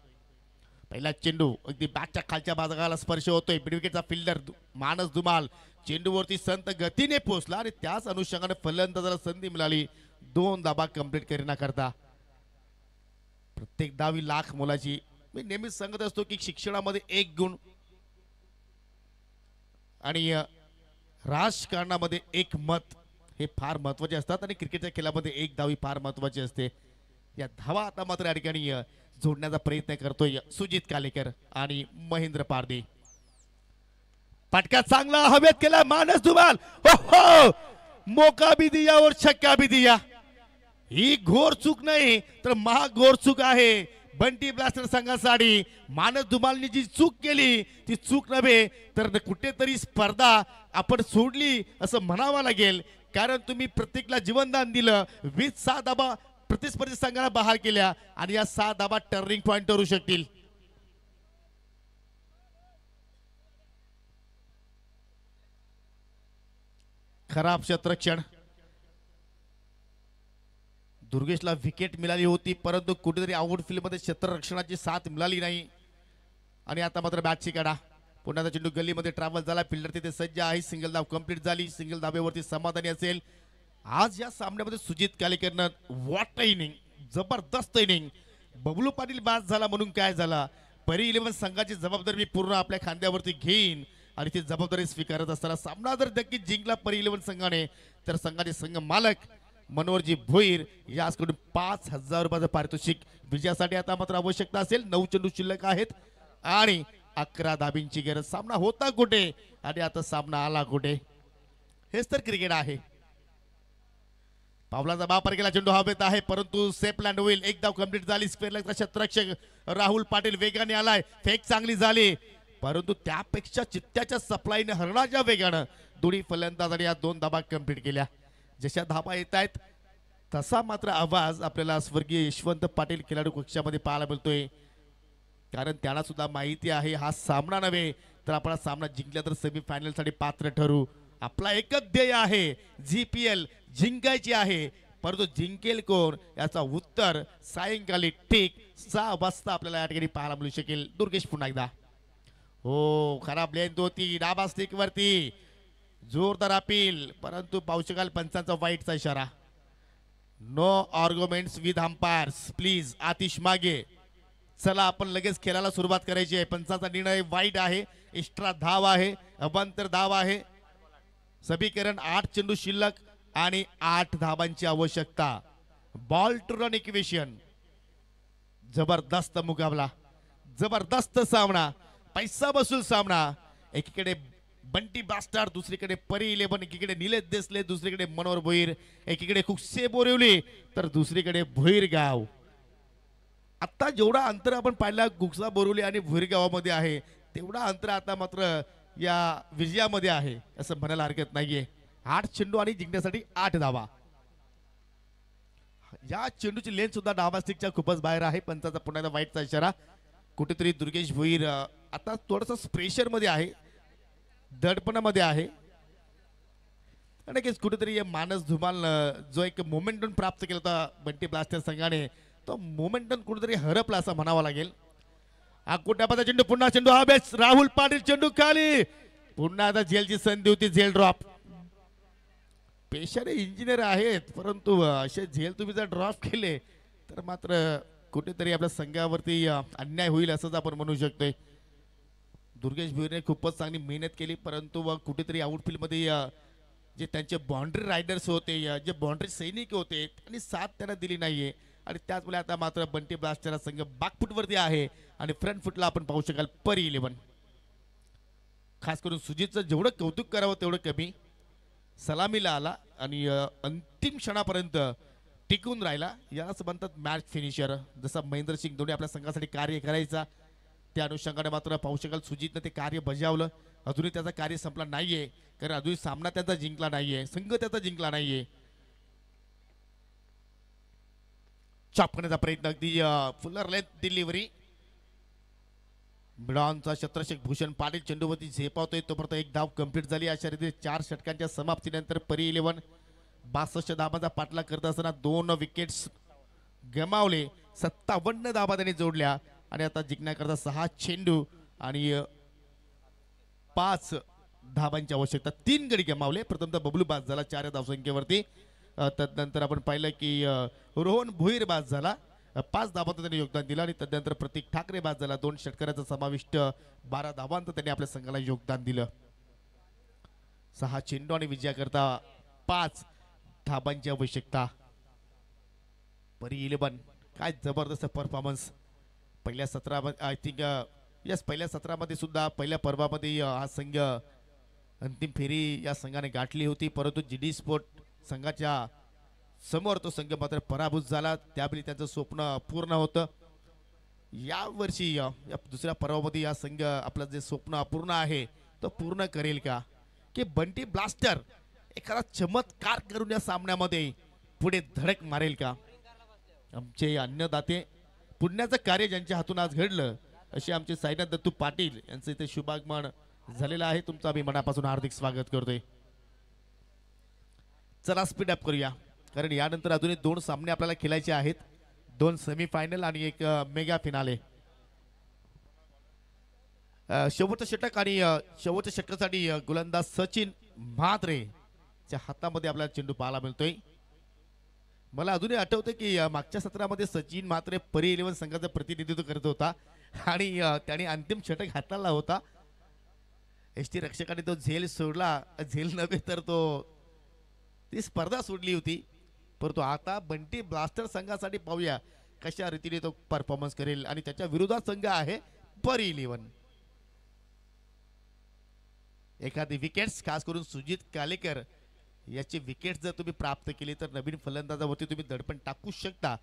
पहिला चेंडू अगदी बॅटच्या खालच्या भागाला स्पर्श होतोय. मिड विकेटचा फिल्डर मानस धुमाल चेंडूवरती संत गतीने पोहोचला आणि त्याच अनुषंगाने फलंदाजाला संधी मिळाली 2 धाबा कंप्लीट करण्याकरता. प्रत्येक धावी लाख मोलाची. मी नेहमीच सांगत असतो की शिक्षणामध्ये 1 गुण आणि राजकारणामध्ये 1 मत हे फार महत्वाचे असतात आणि क्रिकेटच्या खेळामध्ये 1 धावी फार महत्वाची असते. या धावा आता मात्र या ठिकाणी जोडण्याचा प्रयत्न करतोय सुजित कालेकर आणि महेंद्र पारधी. फटका चांगला हवेत केला मानस धुमाल. हो हो, मौका भी दिया और छक्का भी दिया. ही घोर चूक नाही तर महाघोर चूक आहे बंटी ब्लास्टर संघासाठी. मानस धुमालने जी चूक केली ती चूक नव्हे तर कुठेतरी स्पर्धा आपण सोडली असं म्हणावं लागेल, कारण तुम्ही प्रत्येकला जीवनदान दिलं. 20 धाबा प्रतिस्पर्धी संघाला बहाल केल्या आणि या 6 धाबा टर्निंग पॉइंट ठरू शकतील. खराब क्षेत्ररक्षण. दुर्गेशला विकेट मिळाली होती, परंतु कुठेतरी आउटफील्ड मध्ये क्षेत्ररक्षणाची साथ मिळाली नाही आणि आता मात्र बॅटची काढा. पुन्हा चेंडू गल्लीमध्ये ट्रॅव्हल झाला. फिल्डर तिथे सज्ज आहे. सिंगल धाव कंप्लीट झाली. सिंगल धाब्यावरती समाधानी असेल. आज या सामन्यामध्ये सुजित कालेकरनं वॉट इनिंग, जबरदस्त इनिंग. बबलू पाटील बाद झाला म्हणून काय झाला, परी 11 संघाची जबाबदारी मी पूर्ण आपल्या खांद्यावरती घेईन आणि ती जबाबदारी स्वीकारत असताना सामना जर नक्कीच जिंकला परी 11 संघाने तर संघाचे संघ मालक मनोहरजी भोईर याचकडून 5,000 रुपयाचं पारितोषिक विजयासाठी आता मात्र आवश्यकता असेल. 9 चेंडू शिल्लक आहेत आणि 11 धाबींची गरज. सामना होता कुठे आणि आता सामना आला कुठे, हेच तर क्रिकेट आहे. पावलाचा वापर केला. चेंडू हवेत आहे परंतु सेफ लँड होईल. 1 धाव कंप्लीट झाली. स्क्वेअरलेगचा क्षेत्ररक्षक राहुल पाटील वेगाने आलाय. फेक चांगली झाली, परंतु त्यापेक्षा चित्त्याच्या सप्लाईने हरणाच्या वेगानं दोन्ही फलंदाजांनी या 2 धाबा कंप्लीट केल्या. जशा धाबा येत आहेत तसा मात्र आवाज आपल्याला स्वर्गीय यशवंत पाटील खेळाडू कक्षामध्ये पाहायला मिळतोय, कारण त्यांना सुद्धा माहिती आहे हा सामना नव्हे तर आपण सामना जिंकला तर सेमीफायनल साठी पात्र ठरू. आपला एकच ध्येय आहे, जीपीएल जिंकायची आहे, परंतु जिंकेल कोण याचा उत्तर सायंकाळी ठीक 6 वाजता आपल्याला या ठिकाणी पाहायला मिळू शकेल. दुर्गेश पुन्हा एकदा. हो, खराब लेंथ होती डाबा स्टिक वरती. जोरदार अपील, परंतु पाहू शकाल पंचांचा वाईटचा इशारा. No arguments with umpires please. Atish मागे. चला आपण लगेच खेळायला सुरुवात करायची आहे. पंचांचा निर्णय वाईट आहे. एक्स्ट्रा धाव आहे, अबांतर धाव आहे. समीकरण 8 चेंडू शिल्लक आणि 8 धावांची आवश्यकता. Ball to run equation. जबरदस्त मुकाबला, जबरदस्त सामना, पैसा बसूल सामना. एकीकडे बंटी बास्टार, दुसरीकडे परी 11, एकीकडे निलेश देसले, दुसरीकडे मनोहर भोईर, एकीकडे खुसे बोरिवली तर दुसरीकडे भोईर गाव. आता जेवढा अंतर आपण पाहिला गुगसा बोरिवली आणि भोईर गावामध्ये आहे, तेवढा अंतर आता मात्र या विजयामध्ये आहे असं म्हणायला हरकत नाहीये. 8 चेंडू आणि जिंकण्यासाठी 8 धावा. या चेंडूची लेंथ सुद्धा डावास्टिकच्या खूपच बाहेर आहे. पंचाचा पुन्हा एकदा वाईटचा इशारा. कुठेतरी दुर्गेश भोईर आता थोडस प्रेशर मध्ये आहे, दडपणामध्ये आहे. नक्कीच कुठेतरी मानस धुमाल जो एक मोमेंटम प्राप्त केला होता बंटी ब्लास्टर संघाने, तो मोमेंटम कुठेतरी हरपला असं म्हणावं लागेल. कुठ्यापाचा चेंडू, पुन्हा चेंडू हा बेस. राहुल पाटील चेंडू खाली. पुन्हा आता झेलची संधी होती, झेल ड्रॉप. पेशाने इंजिनियर आहेत, परंतु असे झेल तुम्ही जर ड्रॉप केले तर मात्र कुठेतरी आपल्या संघावरती अन्याय होईल असंच आपण म्हणू शकतोय. दुर्गेश भोईरने खूपच चांगली मेहनत केली, परंतु कुठेतरी आउटफील्डमध्ये जे त्यांचे बाउंड्री रायडर्स होते, जे बाउंड्री सैनिक होते, त्यांनी साथ त्यांना दिली नाहीये. आणि त्याचमुळे आता मात्र बंटी ब्लास्टरचा संघ बॅकफुटवरती आहे आणि फ्रंट फुटला आपण पाहू शकाल परी 11. खास करून सुजितचं जेवढं कौतुक करावं तेवढं कमी. सलामीला आला आणि अंतिम क्षणापर्यंत टिकून राहिला. याच म्हणतात मॅच फिनिशर. जसा महेंद्रसिंग धोनी आपल्या संघासाठी कार्य करायचा, त्या अनुषंगाने मात्र पाहू शकाल सुजितनं ते कार्य बजावलं. अजूनही त्याचा कार्य संपला नाहीये, कारण अजूनही सामना त्याचा जिंकला नाहीये, संघ त्याचा जिंकला नाहीये. चॉप करण्याचा प्रयत्न, अगदी फुलर लेंथ डिलिव्हरी. मिडॉनचा छत्रशेख भूषण पाटील चेंडूवरती झेपावतोय, तोपर्यंत एक धाव कंप्लीट झाली. अशा रीतीने 4 षटकांच्या समाप्तीनंतर परी 11 62 धावांचा पाठलाग करत असताना 2 विकेट्स गमावले. 57 धावा त्यांनी जोडल्या आणि आता जिंकण्याकरता 6 चेंडू आणि 5 धावांची आवश्यकता. 3 गडी गमावले. प्रथमतः बबलू बाद झाला 4 धावसंख्येवरती. तदनंतर आपण पाहिलं की रोहन भोईर बाद झाला, 5 धावांचं त्यांनी योगदान दिलं. आणि तदनंतर प्रतीक ठाकरे बाद झाला, 2 षटकाराचा समाविष्ट 12 धावांचं त्यांनी आपल्या संघाला योगदान दिलं. 6 चेंडू आणि विजयाकरता 5 धावांची आवश्यकता. परी 11 काय जबरदस्त परफॉर्मन्स. पहिल्या 17 आय थिंक यस पहिल्या 17 सुद्धा पहिल्या पर्वामध्ये हा संघ अंतिम फेरी या संघाने गाठली होती, परंतु जीडी स्पोर्ट संघाच्या समोर तो संघ मात्र पराभूत झाला. त्यावेळी त्यांचं स्वप्न पूर्ण होतं. या वर्षी या दुसऱ्या पर्वामध्ये या संघ आपलं जे स्वप्न अपूर्ण आहे तो पूर्ण करेल का, की बंटी ब्लास्टर एखादा चमत्कार करून या सामन्यामध्ये पुढे धडक मारेल का. आमचे अन्नदाते पुण्याचं कार्य ज्यांच्या हातून आज घडलं असे आमचे साईनाथ दत्तू पाटील यांचं इथे शुभागमन झालेलं आहे. तुमचं आम्ही मनापासून हार्दिक स्वागत करतोय. चला स्पीड अप करूया, कारण यानंतर अजूनही 2 सामने आपल्याला खेळायचे आहेत. 2 सेमीफायनल आणि एक मेगा फिनाले. शेवटचं षटक आणि शेवटच्या षटकासाठी गोलंदाज सचिन म्हात्रेच्या हातामध्ये आपल्याला चेंडू पाहायला मिळतोय. मला अजूनही आठवतं की मागच्या सत्रामध्ये सचिन म्हात्रे परी 11 संघाचं प्रतिनिधित्व करत होता आणि त्याने अंतिम षटक हाताळला होता. एसटी रक्षकाने तो झेल सोडला, झेल नव्हे तर तो ती स्पर्धा सोडली होती. परंतु आता बंटी ब्लास्टर संघासाठी पाहूया कशा रीतीने तो परफॉर्मन्स करेल. आणि त्याच्या विरोधात संघ आहे परी 11. एखादी विकेट्स खास करून सुजित कालेकर याची विकेट जर तुम्ही प्राप्त केली तर नवीन फलंदाजावरती तुम्ही दडपण टाकू शकता.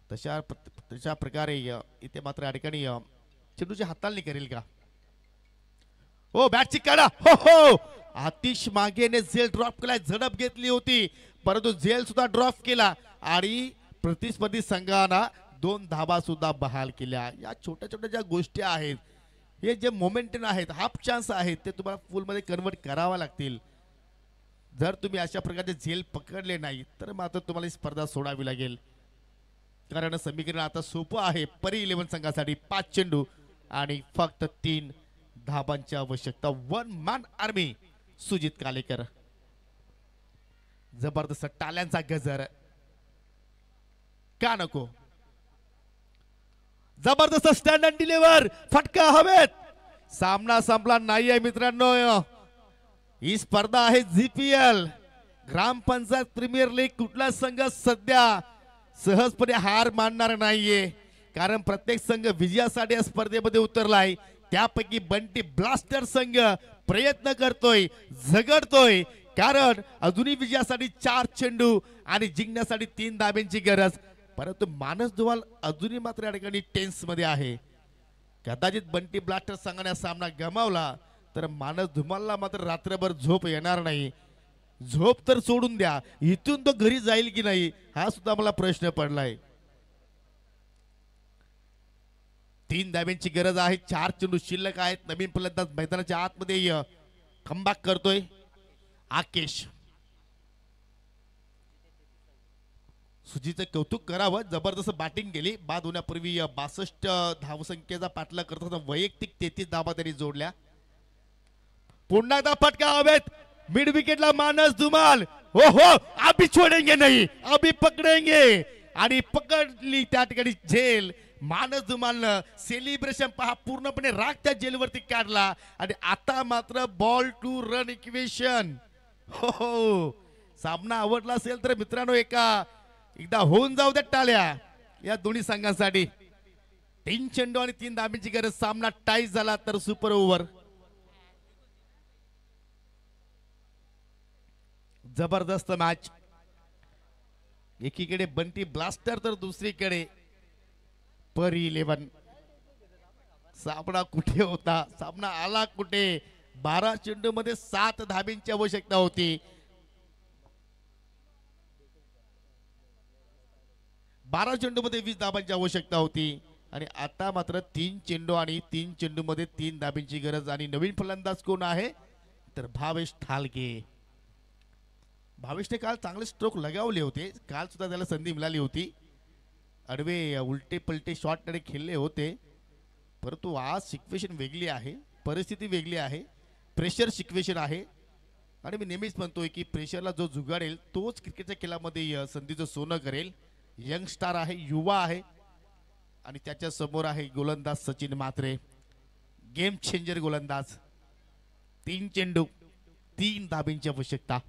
तशा प्रकारे इथे मात्र या ठिकाणी चेंडूची हाताळणी करेल का. हो बॅटची काढा. हो हो आतिश मागेने झेल ड्रॉप केला, झडप घेतली होती, परंतु झेल सुद्धा ड्रॉप केला आणि प्रतिस्पर्धी संघाला 2 धावा सुद्धा बहाल केल्या. या छोट्या छोट्या ज्या गोष्टी आहेत, हे जे मोमेंटम आहेत, हाफ चान्स आहेत, ते तुम्हाला फुल मध्ये कन्वर्ट करावा लागतील. जर तुम्ही अशा प्रकारचे झेल पकडले नाही तर मात्र तुम्हाला ही स्पर्धा सोडावी लागेल. कारण समीकरण आता सोपं आहे परी 11 संघासाठी. 5 चेंडू आणि फक्त 3 धाबांची आवश्यकता. 1 मॅन आर्मी सुजित कालेकर. जबरदस्त टाळ्यांचा गजर. का नको. जबरदस्त स्टँड अँड डिलिव्हर. फटका हवेत. सामना संपला नाहीये मित्रांनो. ही स्पर्धा आहे जीपीएल ग्रामपंचायत प्रीमियर लीग. कुठला संघ सध्या सहजपणे हार मानणार नाहीये, कारण प्रत्येक संघ विजयासाठी या स्पर्धेमध्ये उतरलाय. त्यापैकी बंटी ब्लास्टर संघ प्रयत्न करतोय, झगडतोय, कारण अजूनही विजयासाठी 4 चेंडू आणि जिंकण्यासाठी 3 धाब्यांची गरज. परंतु मानस धुमाल अजूनही मात्र या ठिकाणी टेन्स मध्ये आहे. कदाचित बंटी ब्लास्टर संघाने सामना गमावला तर मानस धुमालला मात्र रात्रभर झोप येणार नाही. झोप तर सोडून द्या, इथून तो घरी जाईल की नाही हा सुद्धा मला प्रश्न पडलाय. 3 धाब्यांची गरज आहे. 4 चेंडू शिल्लक आहेत. नवीन फलंदाज मैदानाच्या आतमध्ये कमबॅक करतोय आकेश. सुजीचं कौतुक करावं, जबरदस्त बॅटिंग केली. बाद होण्यापूर्वी 62 धावसंख्येचा पाठलाग करताना वैयक्तिक 33 धावा त्यांनी जोडल्या. पुन्हा एकदा फटका हवेत. मिड विकेटला मानस धुमाल. हो हो, अभी छोडेंगे नहीं, अभी पकडेंगे. आणि पकडली त्या ठिकाणी झेल. मानस धुमालनं सेलिब्रेशन पहा पूर्णपणे राग त्या जेलवरती काढला. आणि आता मात्र बॉल टू रन इक्वेशन. हो हो, सामना आवडला असेल तर मित्रांनो एकदा होऊन जाऊ द्या टाळ्या या दोन्ही संघांसाठी. 3 चेंडू आणि 3 धाब्यांची गरज. सामना टाई झाला तर सुपर ओव्हर. जबरदस्त मॅच. एकीकडे बंटी ब्लास्टर तर दुसरीकडे परी 11. सामना कुठे होता, सामना आला कुठे. 12 चेंडू मध्ये 7 धाब्यांची आवश्यकता होती. 12 चेंडू मध्ये 20 धाबांची आवश्यकता होती. आणि आता मात्र 3 चेंडू आणि 3 चेंडू मध्ये 3 धाब्यांची गरज. आणि नवीन फलंदाज कोण आहे तर भावेश ठालगे. भावेशने काल चांगले स्ट्रोक लगावले होते. काल सुद्धा त्याला संधी मिळाली होती. अडवे उलटे पलटे शॉट त्याने खेळले होते. परंतु आज सिच्युएशन वेगळी आहे, परिस्थिती वेगळी आहे, प्रेशर सिच्युएशन आहे. आणि मी नेहमीच म्हणतोय की प्रेशरला जो जुगाडेल तोच क्रिकेटच्या खेळामध्ये संधीचं सोनं करेल. यंगस्टार आहे, युवा आहे. आणि त्याच्या समोर आहे गोलंदाज सचिन म्हात्रे, गेम चेंजर गोलंदाज. 3 चेंडू 3 धाब्यांची आवश्यकता.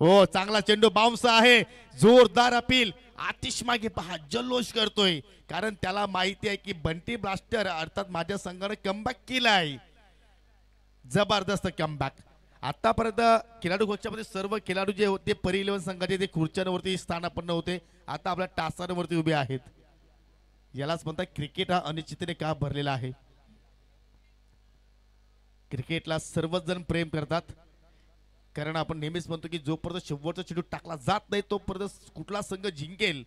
हो, चांगला चेंडू बाउन्स आहे. जोरदार अपील. आतिश मागे पहा जल्लोष करतोय, कारण त्याला माहिती आहे की बंटी ब्लास्टर अर्थात माझ्या संघाने कमबॅक केलाय. जबरदस्त कमबॅक. आतापर्यंत खेळाडू कक्षामध्ये सर्व खेळाडू जे होते परी 11 संघाचे ते खुर्च्यांवरती स्थानापन्न होते. आता आपल्या टासांवरती उभे आहेत. यालाच म्हणतात क्रिकेट हा अनिश्चिततेने का भरलेला आहे. क्रिकेटला सर्वच जण प्रेम करतात, कारण आपण नेहमीच म्हणतो की जोपर्यंत शेवटचा चेंडू टाकला जात नाही तोपर्यंत कुठला संघ जिंकेल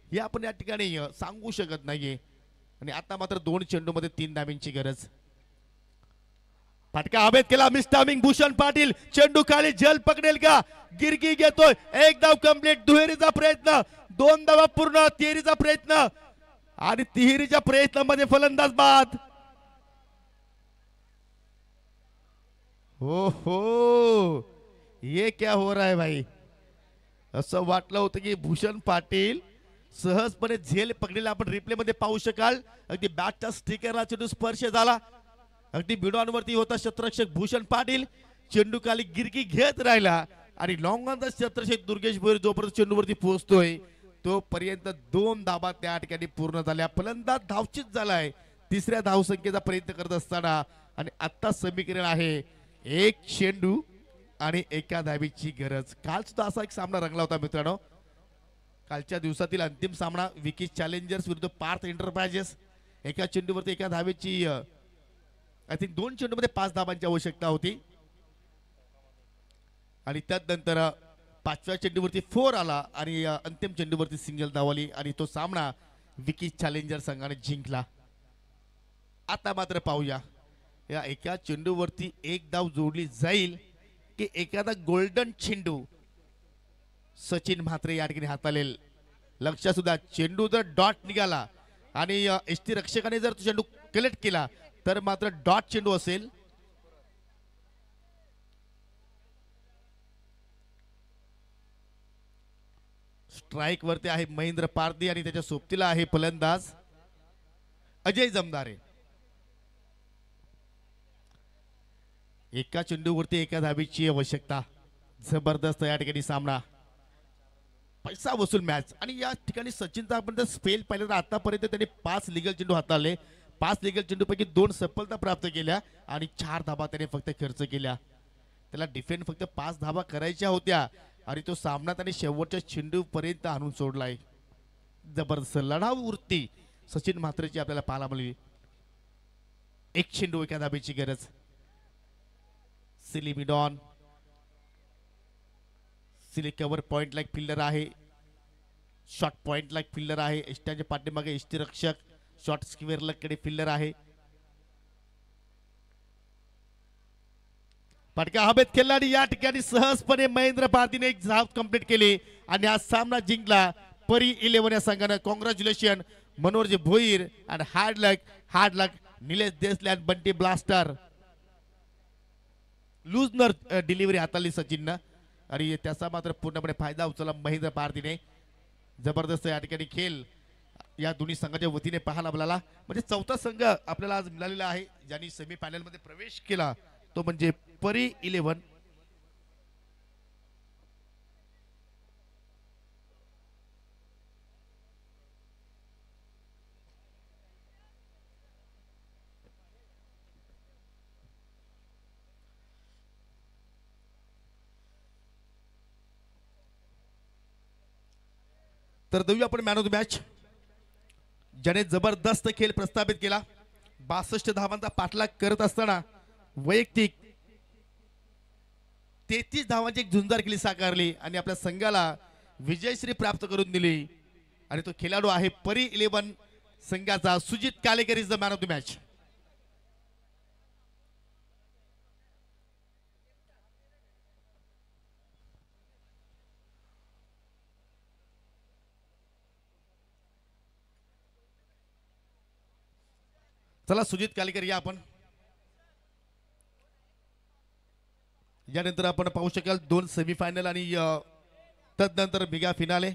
हे आपण या ठिकाणी सांगू शकत नाहीये. आणि आता मात्र 2 चेंडू मध्ये 3 धाब्यांची गरज. फटका हवेत केला मिस्टामिंग भूषण पाटील. चेंडू खाली जल पकडेल का. गिरकी घेतोय. 1 धाव कंप्लीट. दुहेरीचा प्रयत्न. 2 धावा पूर्ण. तिहेरीचा प्रयत्न आणि तिहेरीच्या प्रयत्नामध्ये फलंदाज बाद. हो हो, ये क्या हो रहा है भाई. असं वाटलं होतं की भूषण पाटील सहजपणे झेल पकडलेला आपण रिप्ले मध्ये पाहू शकाल. अगदी बॅटच्या स्टिकरला चेंडू स्पर्श झाला. अगदी बिडॉनवरती होता क्षेत्ररक्षक भूषण पाटील. चेंडू खाली गिरकी घेत राहिला आणि लॉंग ऑनचा क्षेत्ररक्षक दुर्गेश भोईर जोपर्यंत चेंडूवरती पोहोचतोय तोपर्यंत 2 धाबा त्या ठिकाणी पूर्ण झाल्या. फलंदाज धावचित झालाय 3ऱ्या धावसंख्येचा प्रयत्न करत असताना. आणि आता समीकरण आहे 1 चेंडू आणि 1 धाबीची गरज. काल सुद्धा असा एक सामना रंगला होता मित्रांनो. कालच्या दिवसातील अंतिम सामना विकी चॅलेंजर्स विरुद्ध पार्थ एंटरप्राइजेस. 1 चेंडूवरती 1 धाबेची आय थिंक 2 चेंडूमध्ये 5 धाबांची आवश्यकता होती. आणि त्यानंतर 5व्या चेंडूवरती 4 आला आणि अंतिम चेंडूवरती सिंगल धावली आणि तो सामना विकी चॅलेंजर संघाने जिंकला. आता मात्र पाहूया या 1 चेंडूवरती 1 धाव जोडली जाईल की एखादा गोल्डन चेंडू सचिन म्हात्रे या ठिकाणी हाताळेल. लक्षात सुद्धा चेंडू जर डॉट निघाला आणि एसटी रक्षकाने जर तो चेंडू कलेक्ट केला तर मात्र डॉट चेंडू असेल. स्ट्राईक वरती आहे महेंद्र पारधी आणि त्याच्या सोबतीला आहे फलंदाज अजय जमदारे. एका चेंडूवरती एका धाबीची आवश्यकता. जबरदस्त या ठिकाणी सामना, पैसा वसूल मॅच. आणि या ठिकाणी सचिनचा आपण जर स्पेल पाहिलं तर आतापर्यंत त्यांनी 5 लिगल चेंडू हाताळले. 5 लिगल चेंडूपैकी 2 सफलता प्राप्त केल्या आणि 4 धाबा त्याने फक्त खर्च केल्या. त्याला डिफेंड फक्त 5 धाबा करायच्या होत्या आणि तो सामना त्याने शेवटच्या चेंडू पर्यंत आणून सोडलाय. जबरदस्त लढाऊ वृत्ती सचिन म्हात्रेची आपल्याला पाहायला मिळाली. एक चेंडू एका धाबेची गरज. Silly mid-on, silly cover point like fielder आहे, शॉर्ट पॉइंट लाईक फिल्डर आहे. एस्ट्याच्या पाठीमागे यष्टीरक्षक, शॉर्ट स्क्वेअर कडे फिल्डर आहे. फटका हवेत खेळला आणि या ठिकाणी सहजपणे महेंद्र पारधीने एक धाव कंप्लीट केली आणि हा सामना जिंकला परी 11 या संघानं. कॉंग्रॅच्युलेशन मनोज भोईर आणि हार्ड लक निलेश देसले आणि बंटी ब्लास्टर. लूजनर डिलिव्हरी हाताळली सचिननं आणि त्याचा मात्र पूर्णपणे फायदा उचलला महेंद्र पारधीने. जबरदस्त या ठिकाणी खेळ या दोन्ही संघाच्या वतीने पाहायला मिळाला. म्हणजे चौथा संघ आपल्याला आज मिळालेला आहे ज्यांनी सेमीफायनल मध्ये प्रवेश केला, तो म्हणजे परी 11. तर देऊया आपण मॅन ऑफ द मॅच ज्याने जबरदस्त खेळ प्रस्थापित केला. 62 धावांचा पाठलाग करत असताना वैयक्तिक 33 धावांची एक झुंजार केली साकारली आणि आपल्या संघाला विजयश्री प्राप्त करून दिली. आणि तो खेळाडू आहे परी 11 संघाचा Sujit Kalekar is the man of the match. चला सुजित कालेकर या आपण. यानंतर आपण पाहू शकाल 2 सेमीफायनल आणि तदनंतर मेगा फिनाले.